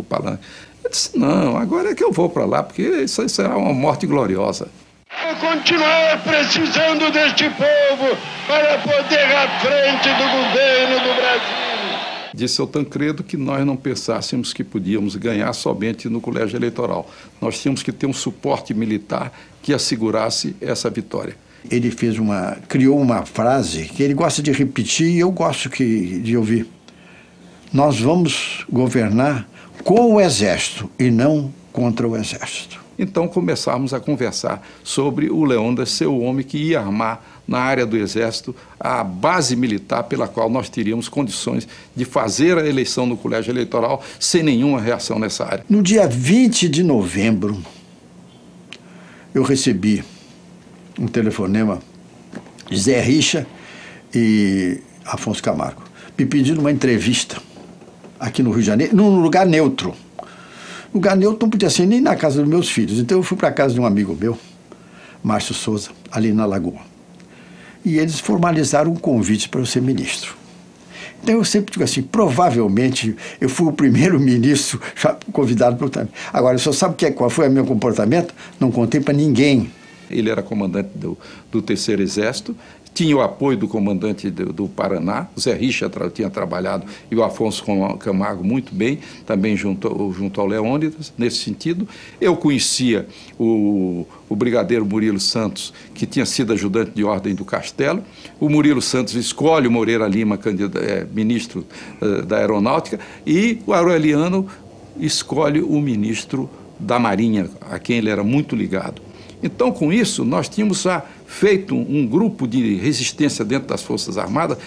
palanque. Eu disse: não, agora é que eu vou para lá, porque isso será uma morte gloriosa. Vou continuar precisando deste povo para poder à frente do governo do Brasil. Disse ao Tancredo que nós não pensássemos que podíamos ganhar somente no colégio eleitoral. Nós tínhamos que ter um suporte militar que assegurasse essa vitória. Ele criou uma frase que ele gosta de repetir e eu gosto de ouvir. Nós vamos governar com o Exército e não contra o Exército. Então começamos a conversar sobre o Leônidas ser o homem que ia armar na área do Exército a base militar pela qual nós teríamos condições de fazer a eleição no colégio eleitoral sem nenhuma reação nessa área. No dia 20 de novembro, eu recebi um telefonema de Zé Richa e Afonso Camargo, me pedindo uma entrevista aqui no Rio de Janeiro, num lugar neutro. Lugar neutro não podia ser nem na casa dos meus filhos. Então eu fui para a casa de um amigo meu, Márcio Souza, ali na Lagoa. E eles formalizaram um convite para eu ser ministro. Então eu sempre digo assim, provavelmente eu fui o primeiro ministro convidado para o... Agora, o senhor sabe qual foi o meu comportamento? Não contei para ninguém. Ele era comandante do 3º Exército, tinha o apoio do comandante do Paraná, o Zé Richa tinha trabalhado, e o Afonso Camargo muito bem, também junto ao Leônidas, nesse sentido. Eu conhecia o brigadeiro Murilo Santos, que tinha sido ajudante de ordem do Castelo. O Murilo Santos escolhe o Moreira Lima, ministro da Aeronáutica, e o Aureliano escolhe o ministro da Marinha, a quem ele era muito ligado. Então, com isso, nós tínhamos já feito um grupo de resistência dentro das Forças Armadas,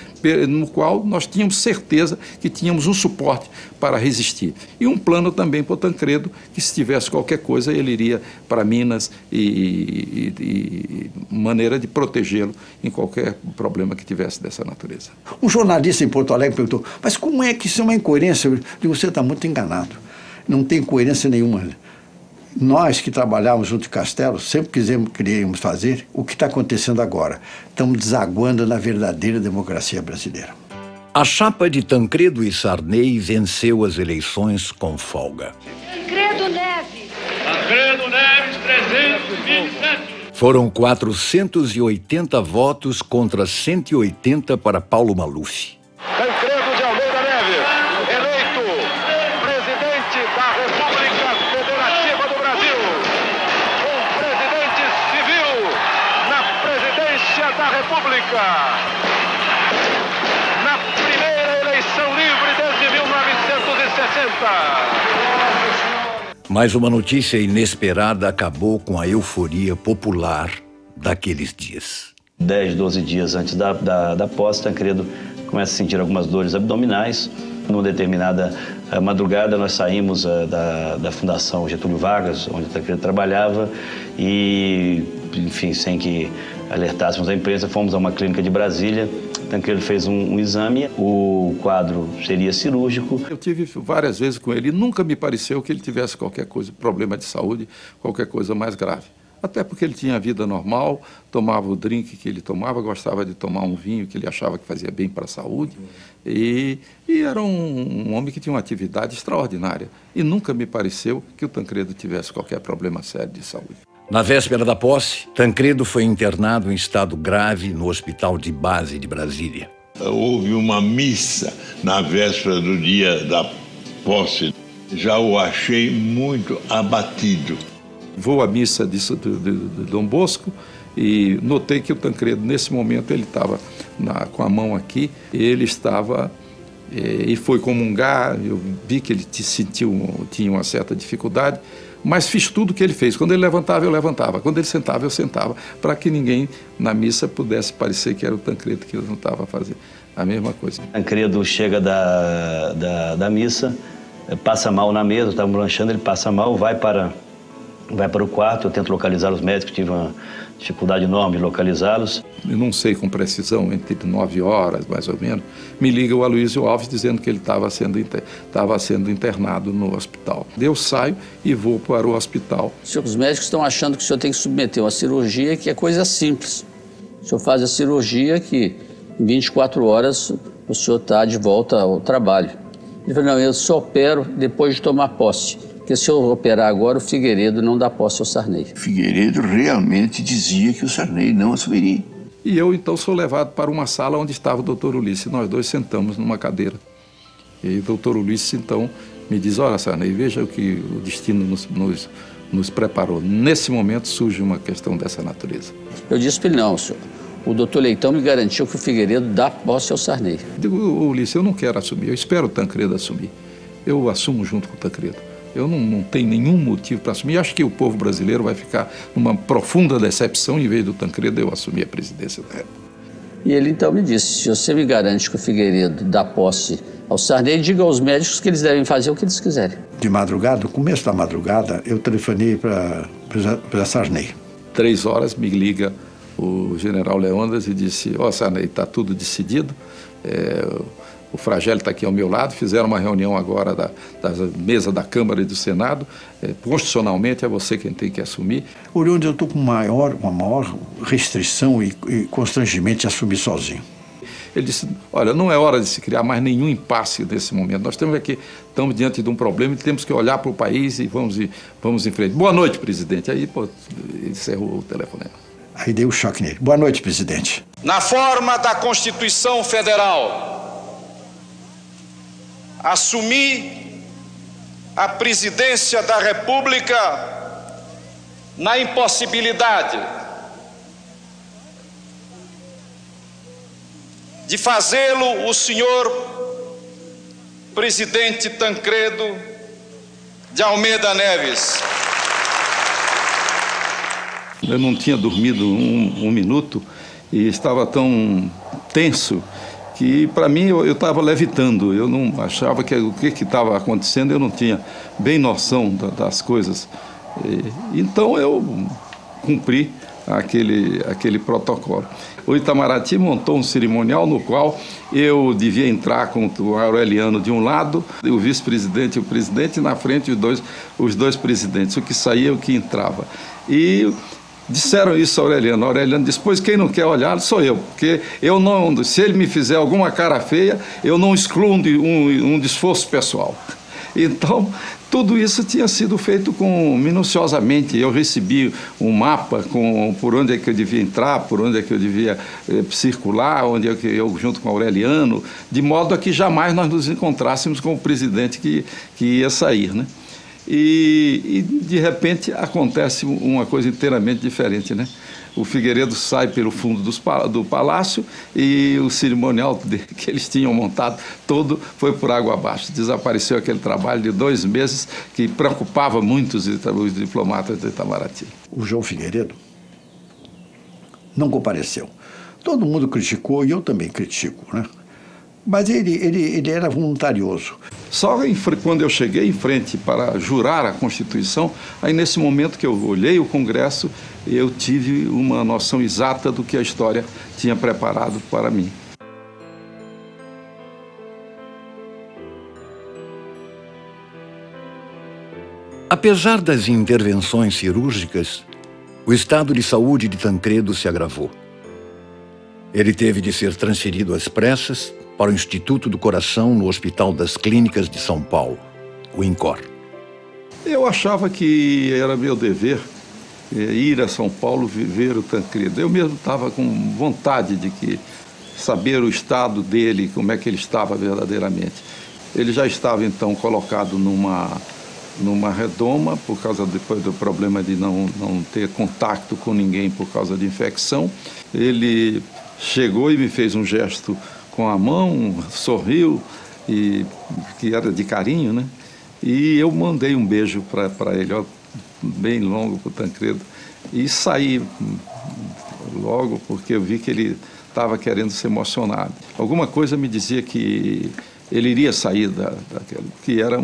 no qual nós tínhamos certeza que tínhamos um suporte para resistir. E um plano também para o Tancredo, que se tivesse qualquer coisa, ele iria para Minas e maneira de protegê-lo em qualquer problema que tivesse dessa natureza. Um jornalista em Porto Alegre perguntou, mas como é que isso é uma incoerência? Eu digo, você está muito enganado. Não tem coerência nenhuma. Nós que trabalhávamos junto de Castelo, sempre queríamos fazer o que está acontecendo agora. Estamos desaguando na verdadeira democracia brasileira. A chapa de Tancredo e Sarney venceu as eleições com folga. Tancredo Neves. Tancredo Neves, 327. Foram 480 votos contra 180 para Paulo Maluf. Tancredo de Almeida Neves, eleito presidente da República Federativa do Brasil. Um presidente civil na presidência da República. Na primeira eleição livre desde 1960. Mas uma notícia inesperada acabou com a euforia popular daqueles dias. 10, 12 dias antes da posse, Tancredo começa a sentir algumas dores abdominais. Numa determinada madrugada, nós saímos da Fundação Getúlio Vargas, onde Tancredo trabalhava, e, enfim, sem que alertássemos a imprensa, fomos a uma clínica de Brasília. Tancredo fez um exame, o quadro seria cirúrgico. Eu tive várias vezes com ele e nunca me pareceu que ele tivesse qualquer coisa, problema de saúde, qualquer coisa mais grave. Até porque ele tinha vida normal, tomava o drink que ele tomava, gostava de tomar um vinho que ele achava que fazia bem para a saúde. E era um homem que tinha uma atividade extraordinária. E nunca me pareceu que o Tancredo tivesse qualquer problema sério de saúde. Na véspera da posse, Tancredo foi internado em estado grave no Hospital de Base de Brasília. Houve uma missa na véspera do dia da posse. Já o achei muito abatido. Vou à missa de Dom Bosco e notei que o Tancredo, nesse momento, ele estava com a mão aqui, ele estava e foi comungar. Eu vi que ele tinha uma certa dificuldade, mas fiz tudo o que ele fez. Quando ele levantava, eu levantava. Quando ele sentava, eu sentava, para que ninguém na missa pudesse parecer que era o Tancredo que eu não estava fazendo a mesma coisa. Tancredo chega da missa, passa mal na mesa, estávamos lanchando, ele passa mal, vai para o quarto, eu tento localizar os médicos, tive uma dificuldade enorme de localizá-los. Eu não sei com precisão, entre 9 horas, mais ou menos, me liga o Aloysio Alves dizendo que ele estava sendo internado no hospital. Eu saio e vou para o hospital. Os médicos estão achando que o senhor tem que submeter uma cirurgia, que é coisa simples. O senhor faz a cirurgia que em 24 horas o senhor está de volta ao trabalho. Ele falou, não, eu só opero depois de tomar posse. Porque se eu operar agora, o Figueiredo não dá posse ao Sarney. Figueiredo realmente dizia que o Sarney não assumiria. E eu, então, sou levado para uma sala onde estava o doutor Ulisses. Nós dois sentamos numa cadeira. E o doutor Ulisses, então, me diz, olha, Sarney, veja o que o destino nos preparou. Nesse momento surge uma questão dessa natureza. Eu disse para ele, não, senhor. O doutor Leitão me garantiu que o Figueiredo dá posse ao Sarney. Digo, Ulisses, eu não quero assumir, eu espero o Tancredo assumir. Eu assumo junto com o Tancredo. Eu não tenho nenhum motivo para assumir. Acho que o povo brasileiro vai ficar numa profunda decepção em vez do Tancredo eu assumir a presidência da República. E ele então me disse, se você me garante que o Figueiredo dá posse ao Sarney, diga aos médicos que eles devem fazer o que eles quiserem. De madrugada, no começo da madrugada, eu telefonei para Sarney. 3 horas me liga o general Leônidas e disse, Sarney, está tudo decidido, o Fragelli está aqui ao meu lado, fizeram uma reunião agora da mesa da Câmara e do Senado, constitucionalmente é você quem tem que assumir. Onde eu estou com uma maior restrição e constrangimento de assumir sozinho. Ele disse, olha, não é hora de se criar mais nenhum impasse nesse momento. Nós estamos diante de um problema e temos que olhar para o país e vamos em frente. Boa noite, presidente. Aí, encerrou o telefonema. Aí dei um choque nele. Boa noite, presidente. Na forma da Constituição Federal, assumi a presidência da República na impossibilidade de fazê-lo o senhor presidente Tancredo de Almeida Neves. Eu não tinha dormido um minuto e estava tão tenso que, para mim, eu estava levitando. Eu não achava que o que estava acontecendo, eu não tinha bem noção das coisas. Então, eu cumpri aquele protocolo. O Itamaraty montou um cerimonial no qual eu devia entrar com o Aureliano de um lado, o vice-presidente e o presidente, e na frente os dois presidentes, o que saía e o que entrava. E disseram isso a Aureliano. Aureliano disse: pois quem não quer olhar sou eu, porque eu não, se ele me fizer alguma cara feia, eu não excluo um esforço pessoal. Então, tudo isso tinha sido feito minuciosamente. Eu recebi um mapa por onde é que eu devia entrar, por onde é que eu devia circular, onde é que eu, junto com Aureliano, de modo a que jamais nós nos encontrássemos com o presidente que ia sair, né? E de repente acontece uma coisa inteiramente diferente, né? O Figueiredo sai pelo fundo do palácio e o cerimonial que eles tinham montado todo foi por água abaixo. Desapareceu aquele trabalho de 2 meses que preocupava muito os diplomatas do Itamaraty. O João Figueiredo não compareceu. Todo mundo criticou e eu também critico, né? Mas ele era voluntarioso. Só quando eu cheguei em frente para jurar a Constituição, aí nesse momento que eu olhei o Congresso, eu tive uma noção exata do que a história tinha preparado para mim. Apesar das intervenções cirúrgicas, o estado de saúde de Tancredo se agravou. Ele teve de ser transferido às pressas para o Instituto do Coração no Hospital das Clínicas de São Paulo, o INCOR. Eu achava que era meu dever ir a São Paulo ver o Tancredo. Eu mesmo estava com vontade de saber o estado dele, como é que ele estava verdadeiramente. Ele já estava, então, colocado numa redoma, por causa depois do problema de não ter contato com ninguém por causa de infecção. Ele chegou e me fez um gesto com a mão, sorriu, que era de carinho, né? E eu mandei um beijo para ele, ó, bem longo para o Tancredo, e saí logo porque eu vi que ele estava querendo se emocionar. Alguma coisa me dizia que ele iria sair daquela, que era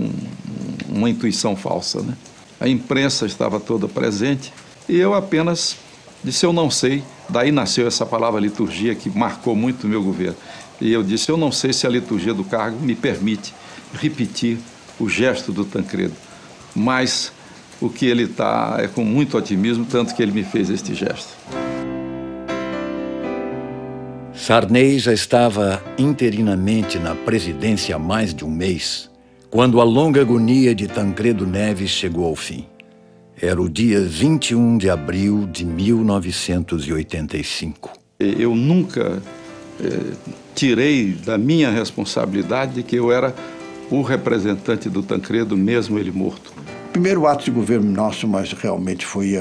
uma intuição falsa, né? A imprensa estava toda presente e eu apenas disse: eu não sei. Daí nasceu essa palavra liturgia que marcou muito o meu governo. E eu disse: eu não sei se a liturgia do cargo me permite repetir o gesto do Tancredo, mas o que ele está é com muito otimismo, tanto que ele me fez este gesto. Sarney já estava interinamente na presidência há mais de um mês, quando a longa agonia de Tancredo Neves chegou ao fim. Era o dia 21 de abril de 1985. Eu nunca tirei da minha responsabilidade de que eu era o representante do Tancredo, mesmo ele morto. O primeiro ato de governo nosso, mas realmente foi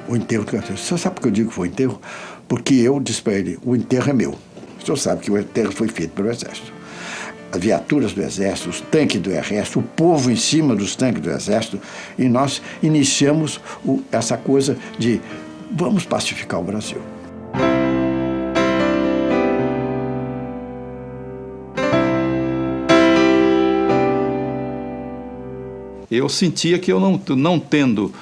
o enterro. O senhor sabe por que eu digo que foi o enterro? Porque eu disse para ele: o enterro é meu. O senhor sabe que o enterro foi feito pelo Exército. As viaturas do Exército, os tanques do Exército, o povo em cima dos tanques do Exército, e nós iniciamos essa coisa de vamos pacificar o Brasil. Eu sentia que eu não tendo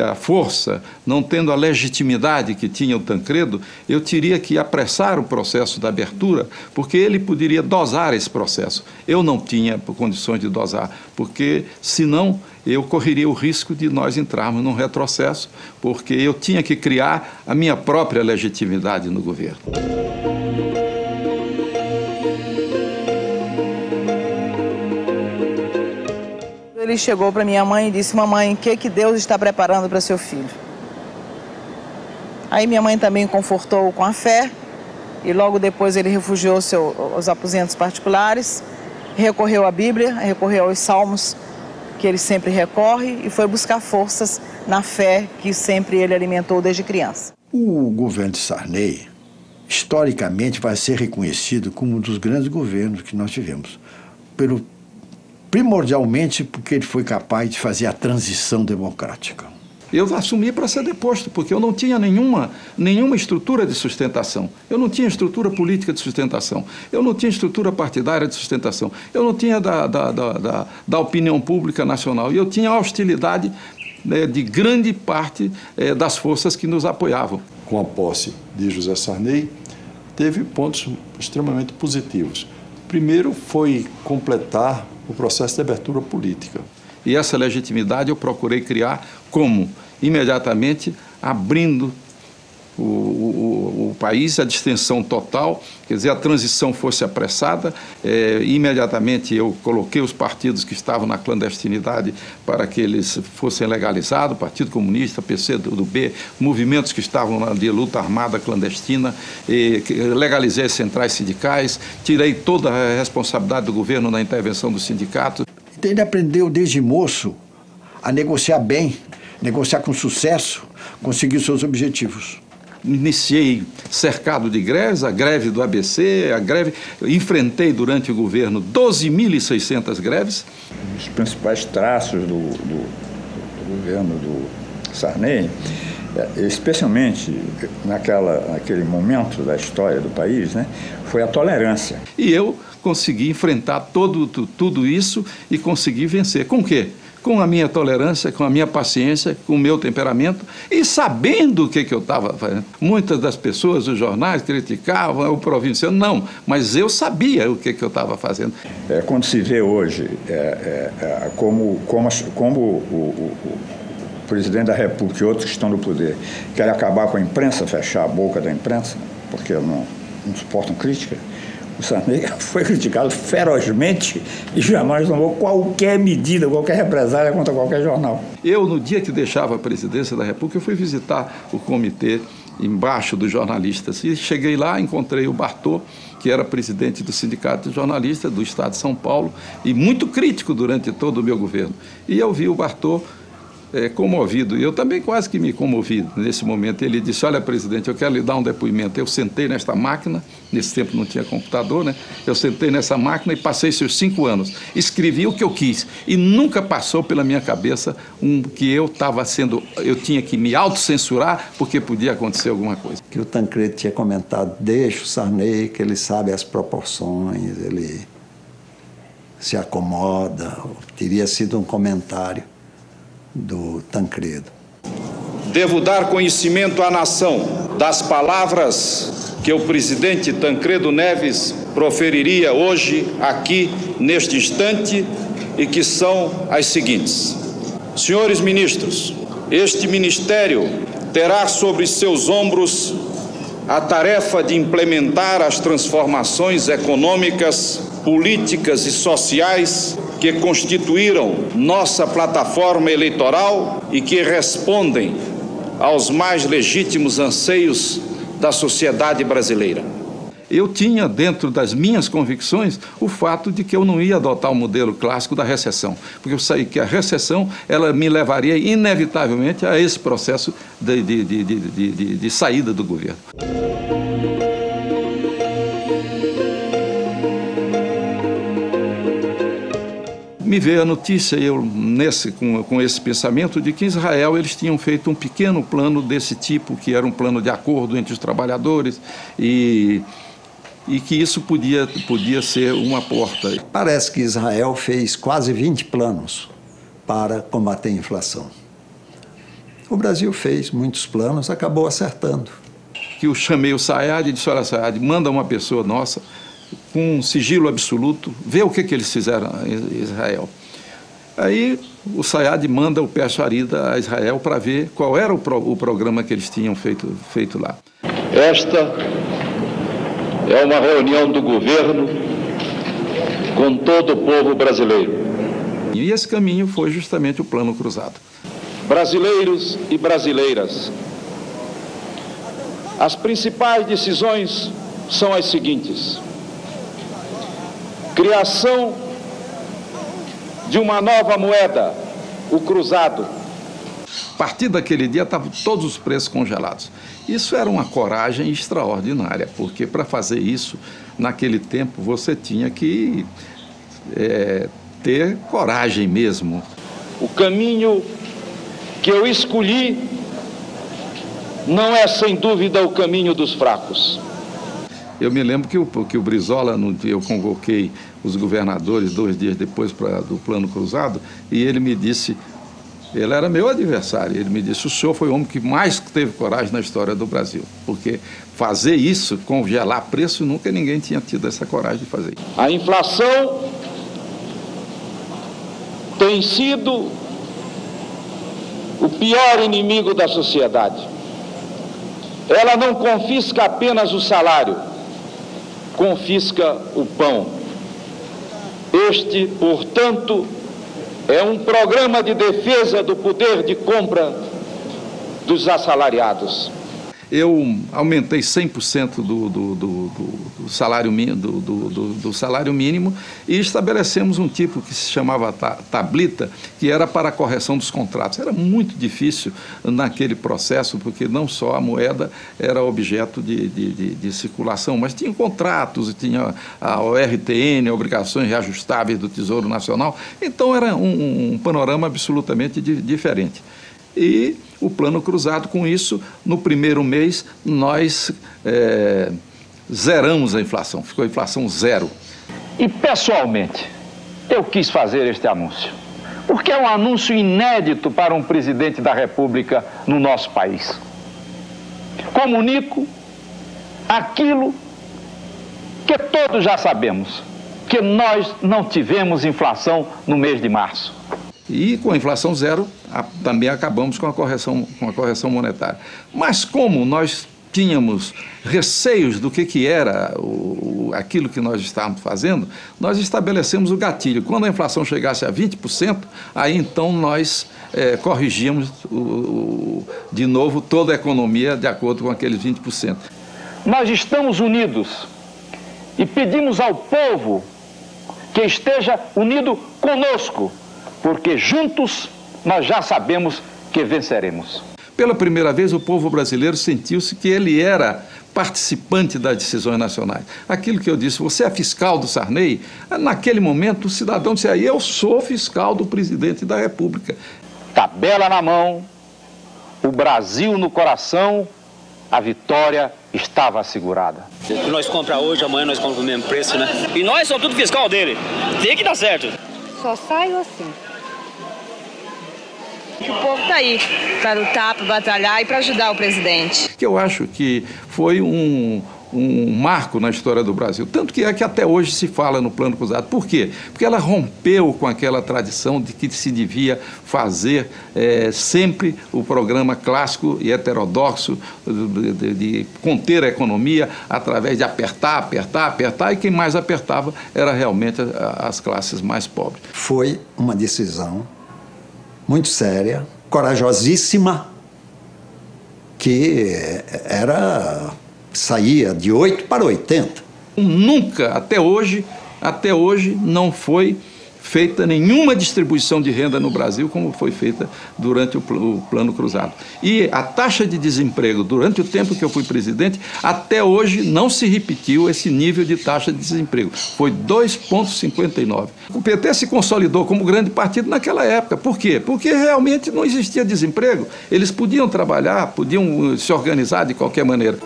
a força, não tendo a legitimidade que tinha o Tancredo, eu teria que apressar o processo da abertura, porque ele poderia dosar esse processo. Eu não tinha condições de dosar, porque senão eu correria o risco de nós entrarmos num retrocesso, porque eu tinha que criar a minha própria legitimidade no governo. Ele chegou para minha mãe e disse: mamãe, o que Deus está preparando para seu filho? Aí minha mãe também confortou com a fé, e logo depois ele refugiou os aposentos particulares, recorreu à Bíblia, recorreu aos Salmos, que ele sempre recorre, e foi buscar forças na fé que sempre ele alimentou desde criança. O governo de Sarney, historicamente, vai ser reconhecido como um dos grandes governos que nós tivemos, primordialmente porque ele foi capaz de fazer a transição democrática. Eu assumi para ser deposto, porque eu não tinha nenhuma estrutura de sustentação. Eu não tinha estrutura política de sustentação. Eu não tinha estrutura partidária de sustentação. Eu não tinha da opinião pública nacional. E eu tinha a hostilidade de grande parte das forças que nos apoiavam. Com a posse de José Sarney, teve pontos extremamente positivos. Primeiro foi completar o processo de abertura política. E essa legitimidade eu procurei criar como? Imediatamente abrindo o país, a distensão total, quer dizer, a transição fosse apressada. Imediatamente eu coloquei os partidos que estavam na clandestinidade para que eles fossem legalizados, Partido Comunista, PCdoB, movimentos que estavam de luta armada clandestina, legalizei as centrais sindicais, tirei toda a responsabilidade do governo na intervenção dos sindicatos. Então ele aprendeu desde moço a negociar bem, negociar com sucesso, conseguir seus objetivos. Iniciei cercado de greves, a greve do ABC, enfrentei durante o governo 12.600 greves. Os principais traços do governo do Sarney, especialmente naquele momento da história do país, né, foi a tolerância. E eu consegui enfrentar tudo isso e consegui vencer. Com o quê? Com a minha tolerância, com a minha paciência, com o meu temperamento e sabendo o que eu estava fazendo. Muitas das pessoas, os jornais, criticavam o provinciano. Não, mas eu sabia o que eu estava fazendo. Quando se vê hoje como o presidente da República e outros que estão no poder querem acabar com a imprensa, fechar a boca da imprensa, porque não suportam crítica, o Sarney foi criticado ferozmente e jamais tomou qualquer medida, qualquer represália contra qualquer jornal. Eu, no dia que deixava a presidência da República, eu fui visitar o comitê embaixo dos jornalistas. E cheguei lá, encontrei o Bartô, que era presidente do Sindicato de Jornalistas do Estado de São Paulo e muito crítico durante todo o meu governo. E eu vi o Bartô comovido, e eu também quase que me comovi nesse momento. Ele disse: olha, presidente, eu quero lhe dar um depoimento. Eu sentei nesta máquina, nesse tempo não tinha computador, né? Eu sentei nessa máquina e passei seus 5 anos. Escrevi o que eu quis e nunca passou pela minha cabeça que eu tinha que me autocensurar porque podia acontecer alguma coisa. Que o Tancredo tinha comentado, deixa o Sarney, que ele sabe as proporções, ele se acomoda. Teria sido um comentário do Tancredo. Devo dar conhecimento à nação das palavras que o presidente Tancredo Neves proferiria hoje, aqui, neste instante, e que são as seguintes. Senhores ministros, este ministério terá sobre seus ombros a tarefa de implementar as transformações econômicas, políticas e sociais que constituíram nossa plataforma eleitoral e que respondem aos mais legítimos anseios da sociedade brasileira. Eu tinha dentro das minhas convicções o fato de que eu não ia adotar o modelo clássico da recessão, porque eu sabia que a recessão ela me levaria inevitavelmente a esse processo de saída do governo. Me veio a notícia, com esse pensamento, de que em Israel eles tinham feito um pequeno plano desse tipo, que era um plano de acordo entre os trabalhadores e que isso podia ser uma porta. Parece que Israel fez quase 20 planos para combater a inflação. O Brasil fez muitos planos, acabou acertando. Que eu chamei o Sayad e disse: olha, Sayad, manda uma pessoa nossa com um sigilo absoluto, vê o que eles fizeram em Israel. Aí o Sayad manda o Pé Charida a Israel para ver qual era o programa que eles tinham feito lá. Esta é uma reunião do governo com todo o povo brasileiro. E esse caminho foi justamente o Plano Cruzado. Brasileiros e brasileiras, as principais decisões são as seguintes: criação de uma nova moeda, o cruzado. A partir daquele dia estavam todos os preços congelados. Isso era uma coragem extraordinária, porque para fazer isso, naquele tempo, você tinha que ter coragem mesmo. O caminho que eu escolhi não é, sem dúvida, o caminho dos fracos. Eu me lembro que o Brizola, eu convoquei os governadores 2 dias depois do Plano Cruzado, e ele me disse: Ele era meu adversário. Ele me disse: o senhor foi o homem que mais teve coragem na história do Brasil, porque fazer isso, congelar preço, nunca ninguém tinha tido essa coragem de fazer isso. A inflação tem sido o pior inimigo da sociedade. Ela não confisca apenas o salário, confisca o pão. Este, portanto, é um programa de defesa do poder de compra dos assalariados. Eu aumentei 100% do salário mínimo e estabelecemos um tipo que se chamava tablita, que era para a correção dos contratos. Era muito difícil naquele processo, porque não só a moeda era objeto de circulação, mas tinha contratos, tinha a ORTN, obrigações reajustáveis do Tesouro Nacional. Então era um panorama absolutamente diferente. E o Plano Cruzado, com isso, no primeiro mês, nós zeramos a inflação, ficou a inflação zero. E, pessoalmente, eu quis fazer este anúncio, porque é um anúncio inédito para um presidente da República no nosso país. Comunico aquilo que todos já sabemos, que nós não tivemos inflação no mês de março. E com a inflação zero, também acabamos com a correção monetária. Mas como nós tínhamos receios do que era aquilo que nós estávamos fazendo, nós estabelecemos o gatilho. Quando a inflação chegasse a 20%, aí então nós corrigíamos de novo toda a economia de acordo com aqueles 20%. Nós estamos unidos e pedimos ao povo que esteja unido conosco, porque juntos nós já sabemos que venceremos. Pela primeira vez, o povo brasileiro sentiu-se que ele era participante das decisões nacionais. Aquilo que eu disse: você é fiscal do Sarney? Naquele momento, o cidadão disse: aí eu sou fiscal do presidente da República. Tabela na mão, o Brasil no coração, a vitória estava assegurada. O que nós compramos hoje, amanhã nós compramos o mesmo preço, né? E nós somos tudo fiscal dele. Tem que dar certo. Só saio assim. O povo está aí para lutar, para batalhar e para ajudar o presidente. Que eu acho que foi um marco na história do Brasil. Tanto que é que até hoje se fala no Plano Cruzado. Por quê? Porque ela rompeu com aquela tradição de que se devia fazer sempre o programa clássico e heterodoxo de conter a economia através de apertar, e quem mais apertava era realmente as classes mais pobres. Foi uma decisão muito séria, corajosíssima, que saía de 8 para 80. Nunca, até hoje, não foi feita nenhuma distribuição de renda no Brasil como foi feita durante o Plano Cruzado. E a taxa de desemprego, durante o tempo que eu fui presidente, até hoje não se repetiu esse nível de taxa de desemprego. Foi 2,59. O PT se consolidou como grande partido naquela época. Por quê? Porque realmente não existia desemprego. Eles podiam trabalhar, podiam se organizar de qualquer maneira.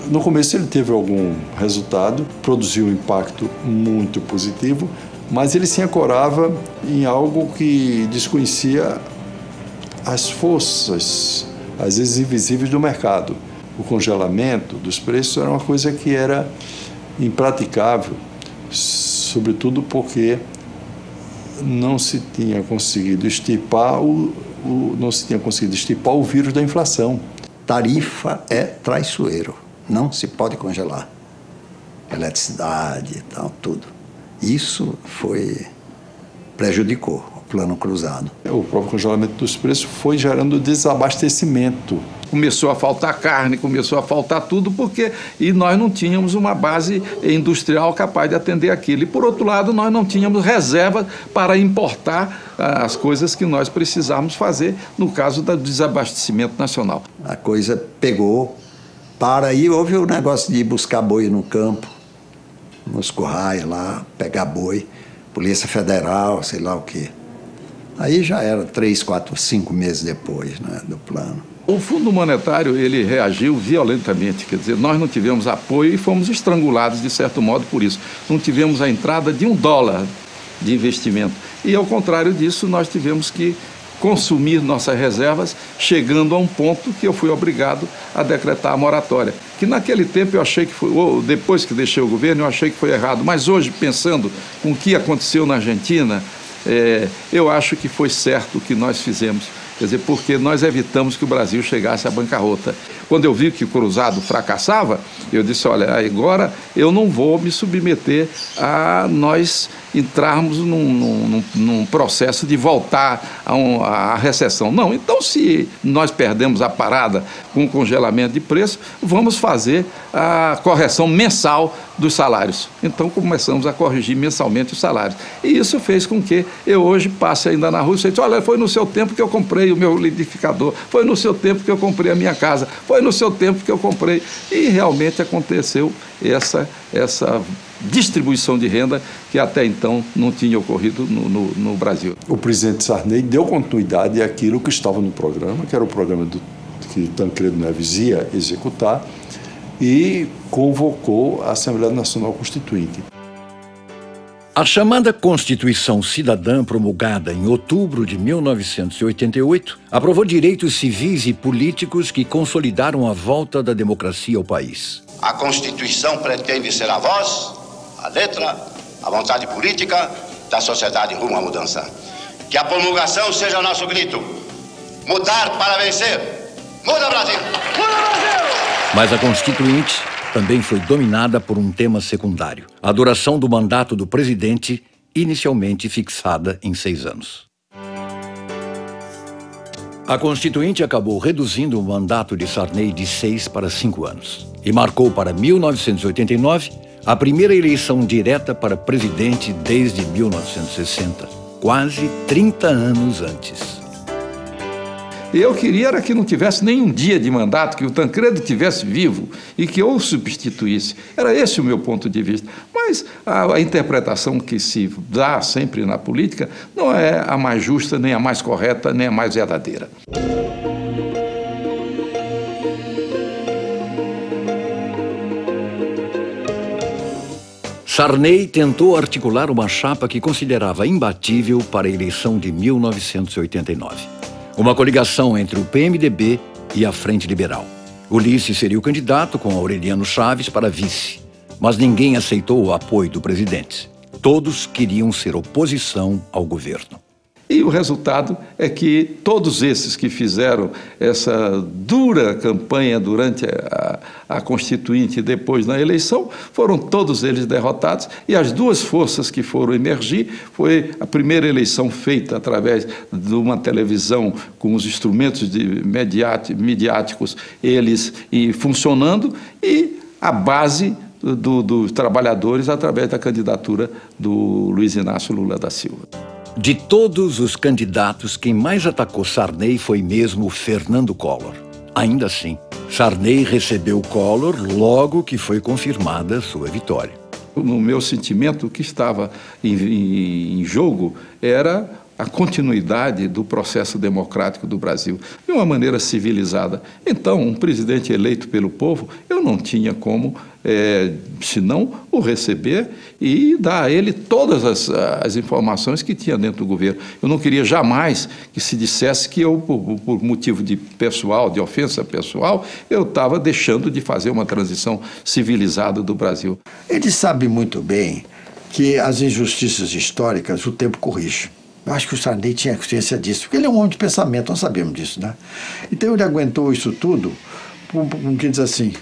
No começo ele teve algum resultado, produziu um impacto muito positivo, mas ele se ancorava em algo que desconhecia as forças, às vezes invisíveis, do mercado. O congelamento dos preços era uma coisa que era impraticável, sobretudo porque não se tinha conseguido extirpar o vírus da inflação. Tarifa é traiçoeiro. Não se pode congelar. Eletricidade e tal, tudo. Isso prejudicou o Plano Cruzado. O próprio congelamento dos preços foi gerando desabastecimento. Começou a faltar carne, começou a faltar tudo, e nós não tínhamos uma base industrial capaz de atender aquilo. E, por outro lado, nós não tínhamos reserva para importar as coisas que nós precisávamos fazer no caso do desabastecimento nacional. A coisa pegou. Para aí houve o negócio de ir buscar boi no campo, nos currais lá, pegar boi, Polícia Federal, sei lá o quê. Aí já era 3, 4, 5 meses depois, né, do plano. O Fundo Monetário, ele reagiu violentamente, quer dizer, nós não tivemos apoio e fomos estrangulados de certo modo por isso. Não tivemos a entrada de $1 de investimento. E, ao contrário disso, nós tivemos que consumir nossas reservas, chegando a um ponto que eu fui obrigado a decretar a moratória. Que naquele tempo eu achei que foi, ou depois que deixei o governo, eu achei que foi errado. Mas hoje, pensando com o que aconteceu na Argentina, eu acho que foi certo o que nós fizemos. Quer dizer, porque nós evitamos que o Brasil chegasse à bancarrota. Quando eu vi que o cruzado fracassava, eu disse, olha, agora eu não vou me submeter a nós entrarmos num processo de voltar à recessão. Não, então se nós perdemos a parada com o congelamento de preço, vamos fazer a correção mensal dos salários. Então começamos a corrigir mensalmente os salários. E isso fez com que eu hoje passe ainda na rua e disse, olha, foi no seu tempo que eu comprei o meu liquidificador, foi no seu tempo que eu comprei a minha casa, foi no seu tempo que eu comprei. E realmente aconteceu essa distribuição de renda que até então não tinha ocorrido no Brasil. O presidente Sarney deu continuidade àquilo que estava no programa, que era o programa que Tancredo Neves ia executar, e convocou a Assembleia Nacional Constituinte. A chamada Constituição Cidadã, promulgada em outubro de 1988, aprovou direitos civis e políticos que consolidaram a volta da democracia ao país. A Constituição pretende ser a voz, a letra, a vontade política da sociedade rumo à mudança. Que a promulgação seja nosso grito. Mudar para vencer. Muda, Brasil! Muda, Brasil! Mas a Constituinte também foi dominada por um tema secundário: a duração do mandato do presidente, inicialmente fixada em 6 anos. A Constituinte acabou reduzindo o mandato de Sarney de 6 para 5 anos e marcou para 1989 a primeira eleição direta para presidente desde 1960, quase 30 anos antes. Eu queria era que não tivesse nenhum dia de mandato, que o Tancredo tivesse vivo e que eu o substituísse. Era esse o meu ponto de vista. Mas a interpretação que se dá sempre na política não é a mais justa, nem a mais correta, nem a mais verdadeira. Sarney tentou articular uma chapa que considerava imbatível para a eleição de 1989. Uma coligação entre o PMDB e a Frente Liberal. Ulisses seria o candidato com Aureliano Chaves para vice, mas ninguém aceitou o apoio do presidente. Todos queriam ser oposição ao governo. E o resultado é que todos esses que fizeram essa dura campanha durante a Constituinte e depois na eleição, foram todos eles derrotados, e as duas forças que foram emergir foi a primeira eleição feita através de uma televisão com os instrumentos midiáticos, eles funcionando, e a base dos trabalhadores através da candidatura do Luiz Inácio Lula da Silva. De todos os candidatos, quem mais atacou Sarney foi mesmo Fernando Collor. Ainda assim, Sarney recebeu Collor logo que foi confirmada sua vitória. No meu sentimento, o que estava em jogo era a continuidade do processo democrático do Brasil, de uma maneira civilizada. Então, um presidente eleito pelo povo, eu não tinha como, senão o receber e dar a ele todas as informações que tinha dentro do governo. Eu não queria jamais que se dissesse que eu, por motivo de pessoal, de ofensa pessoal, eu estava deixando de fazer uma transição civilizada do Brasil. Ele sabe muito bem que as injustiças históricas o tempo corrige. Eu acho que o Sarney tinha consciência disso, porque ele é um homem de pensamento, nós sabemos disso, né? Então ele aguentou isso tudo, com quem diz assim,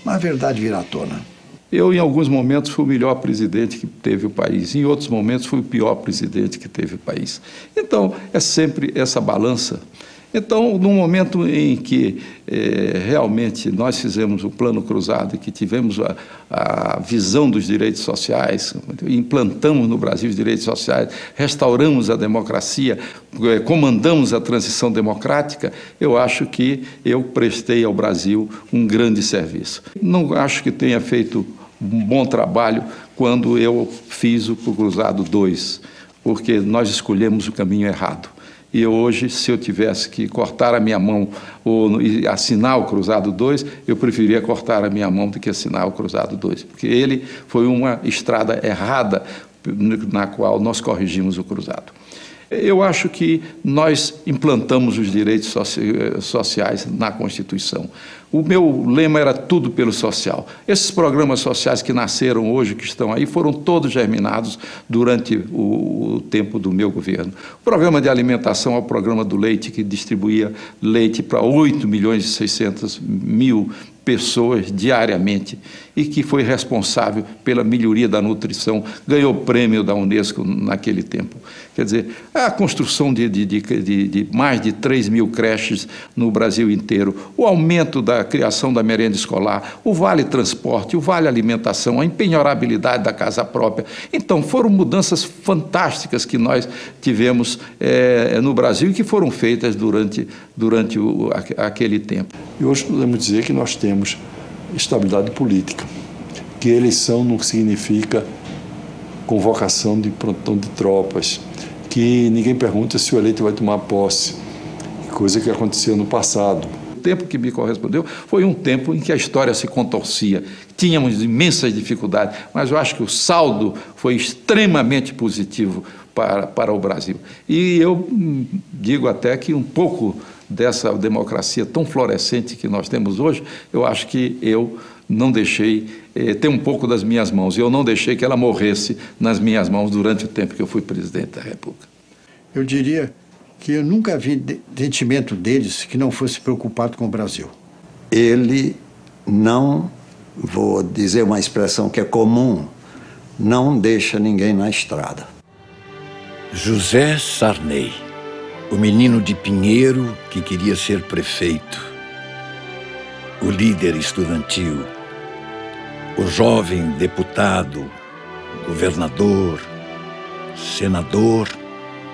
mas a verdade virá à tona. Eu, em alguns momentos, fui o melhor presidente que teve o país, em outros momentos, fui o pior presidente que teve o país. Então, é sempre essa balança. Então, no momento em que realmente nós fizemos o Plano Cruzado e que tivemos a visão dos direitos sociais, implantamos no Brasil os direitos sociais, restauramos a democracia, comandamos a transição democrática, eu acho que eu prestei ao Brasil um grande serviço. Não acho que tenha feito um bom trabalho quando eu fiz o Cruzado 2, porque nós escolhemos o caminho errado. E hoje, se eu tivesse que cortar a minha mão ou assinar o Cruzado 2, eu preferia cortar a minha mão do que assinar o Cruzado 2, porque ele foi uma estrada errada na qual nós corrigimos o cruzado. Eu acho que nós implantamos os direitos sociais na Constituição. O meu lema era tudo pelo social. Esses programas sociais que nasceram hoje, que estão aí, foram todos germinados durante o tempo do meu governo. O programa de alimentação é o programa do leite, que distribuía leite para 8.600.000 pessoas diariamente e que foi responsável pela melhoria da nutrição, ganhou prêmio da Unesco naquele tempo. Quer dizer, a construção de mais de 3.000 creches no Brasil inteiro, o aumento da criação da merenda escolar, o vale transporte, o vale alimentação, a empenhorabilidade da casa própria. Então, foram mudanças fantásticas que nós tivemos no Brasil e que foram feitas durante aquele tempo. E hoje podemos dizer que nós temos estabilidade política, que eleição não significa convocação de prontão de tropas, que ninguém pergunta se o eleito vai tomar posse, coisa que aconteceu no passado. O tempo que me correspondeu foi um tempo em que a história se contorcia, tínhamos imensas dificuldades, mas eu acho que o saldo foi extremamente positivo para o Brasil. E eu digo até que um pouco dessa democracia tão florescente que nós temos hoje, eu acho que eu não deixei ter um pouco das minhas mãos, eu não deixei que ela morresse nas minhas mãos durante o tempo que eu fui presidente da República. Eu diria que eu nunca vi sentimento deles que não fosse preocupado com o Brasil. Ele não, vou dizer uma expressão que é comum, não deixa ninguém na estrada. José Sarney, o menino de Pinheiro que queria ser prefeito, o líder estudantil, o jovem deputado, governador, senador,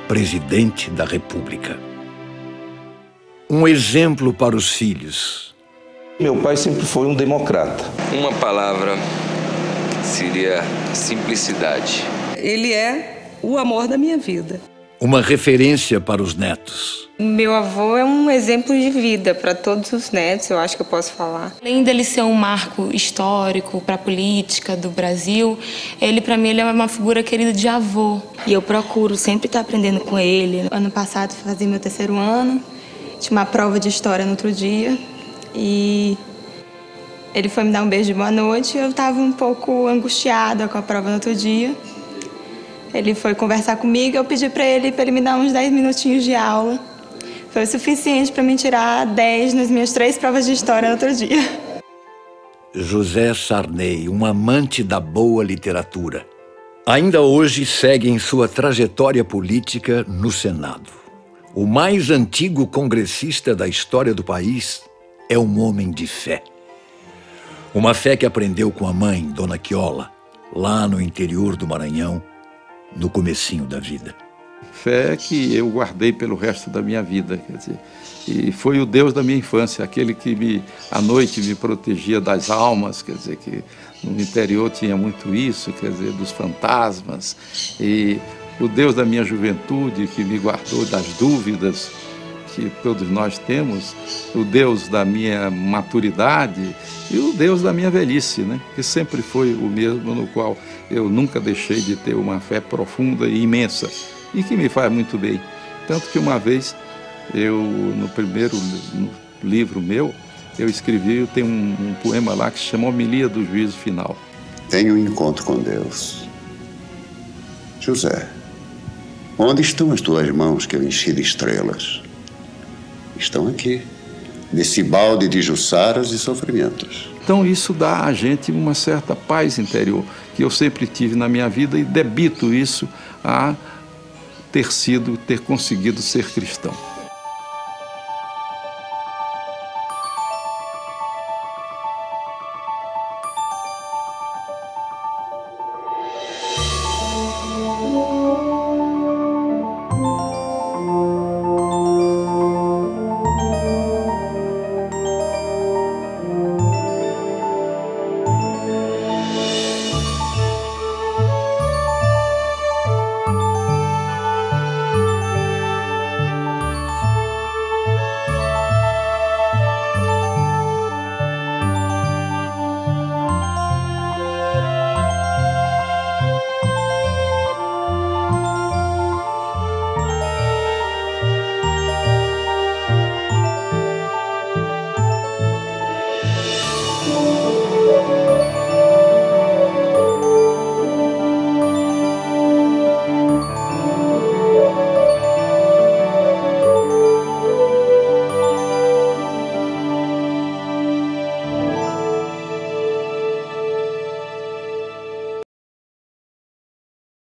presidente da República. Um exemplo para os filhos. Meu pai sempre foi um democrata. Uma palavra seria simplicidade. Ele é o amor da minha vida. Uma referência para os netos. Meu avô é um exemplo de vida para todos os netos, eu acho que eu posso falar. Além dele ser um marco histórico para a política do Brasil, para mim, ele é uma figura querida de avô. E eu procuro sempre estar aprendendo com ele. Ano passado, fazia meu 3º ano, tinha uma prova de história no outro dia, e ele foi me dar um beijo de boa noite, e eu estava um pouco angustiada com a prova no outro dia. Ele foi conversar comigo, eu pedi para ele me dar uns 10 minutinhos de aula. Foi o suficiente para me tirar 10 nas minhas 3 provas de história no outro dia. José Sarney, um amante da boa literatura. Ainda hoje segue em sua trajetória política no Senado. O mais antigo congressista da história do país é um homem de fé. Uma fé que aprendeu com a mãe, Dona Quiola, lá no interior do Maranhão, no comecinho da vida. Fé que eu guardei pelo resto da minha vida, quer dizer, e foi o Deus da minha infância, aquele que à noite me protegia das almas, quer dizer, que no interior tinha muito isso, quer dizer, dos fantasmas, e o Deus da minha juventude que me guardou das dúvidas que todos nós temos, o Deus da minha maturidade e o Deus da minha velhice, né? Que sempre foi o mesmo, no qual eu nunca deixei de ter uma fé profunda e imensa e que me faz muito bem. Tanto que uma vez, no primeiro livro meu, eu escrevi, tem um poema lá que se chama Homilia do Juízo Final. Tenho um encontro com Deus. José, onde estão as tuas mãos que eu enchi de estrelas? Estão aqui, nesse balde de jussaras e sofrimentos. Então isso dá a gente uma certa paz interior, que eu sempre tive na minha vida e debito isso a ter conseguido ser cristão.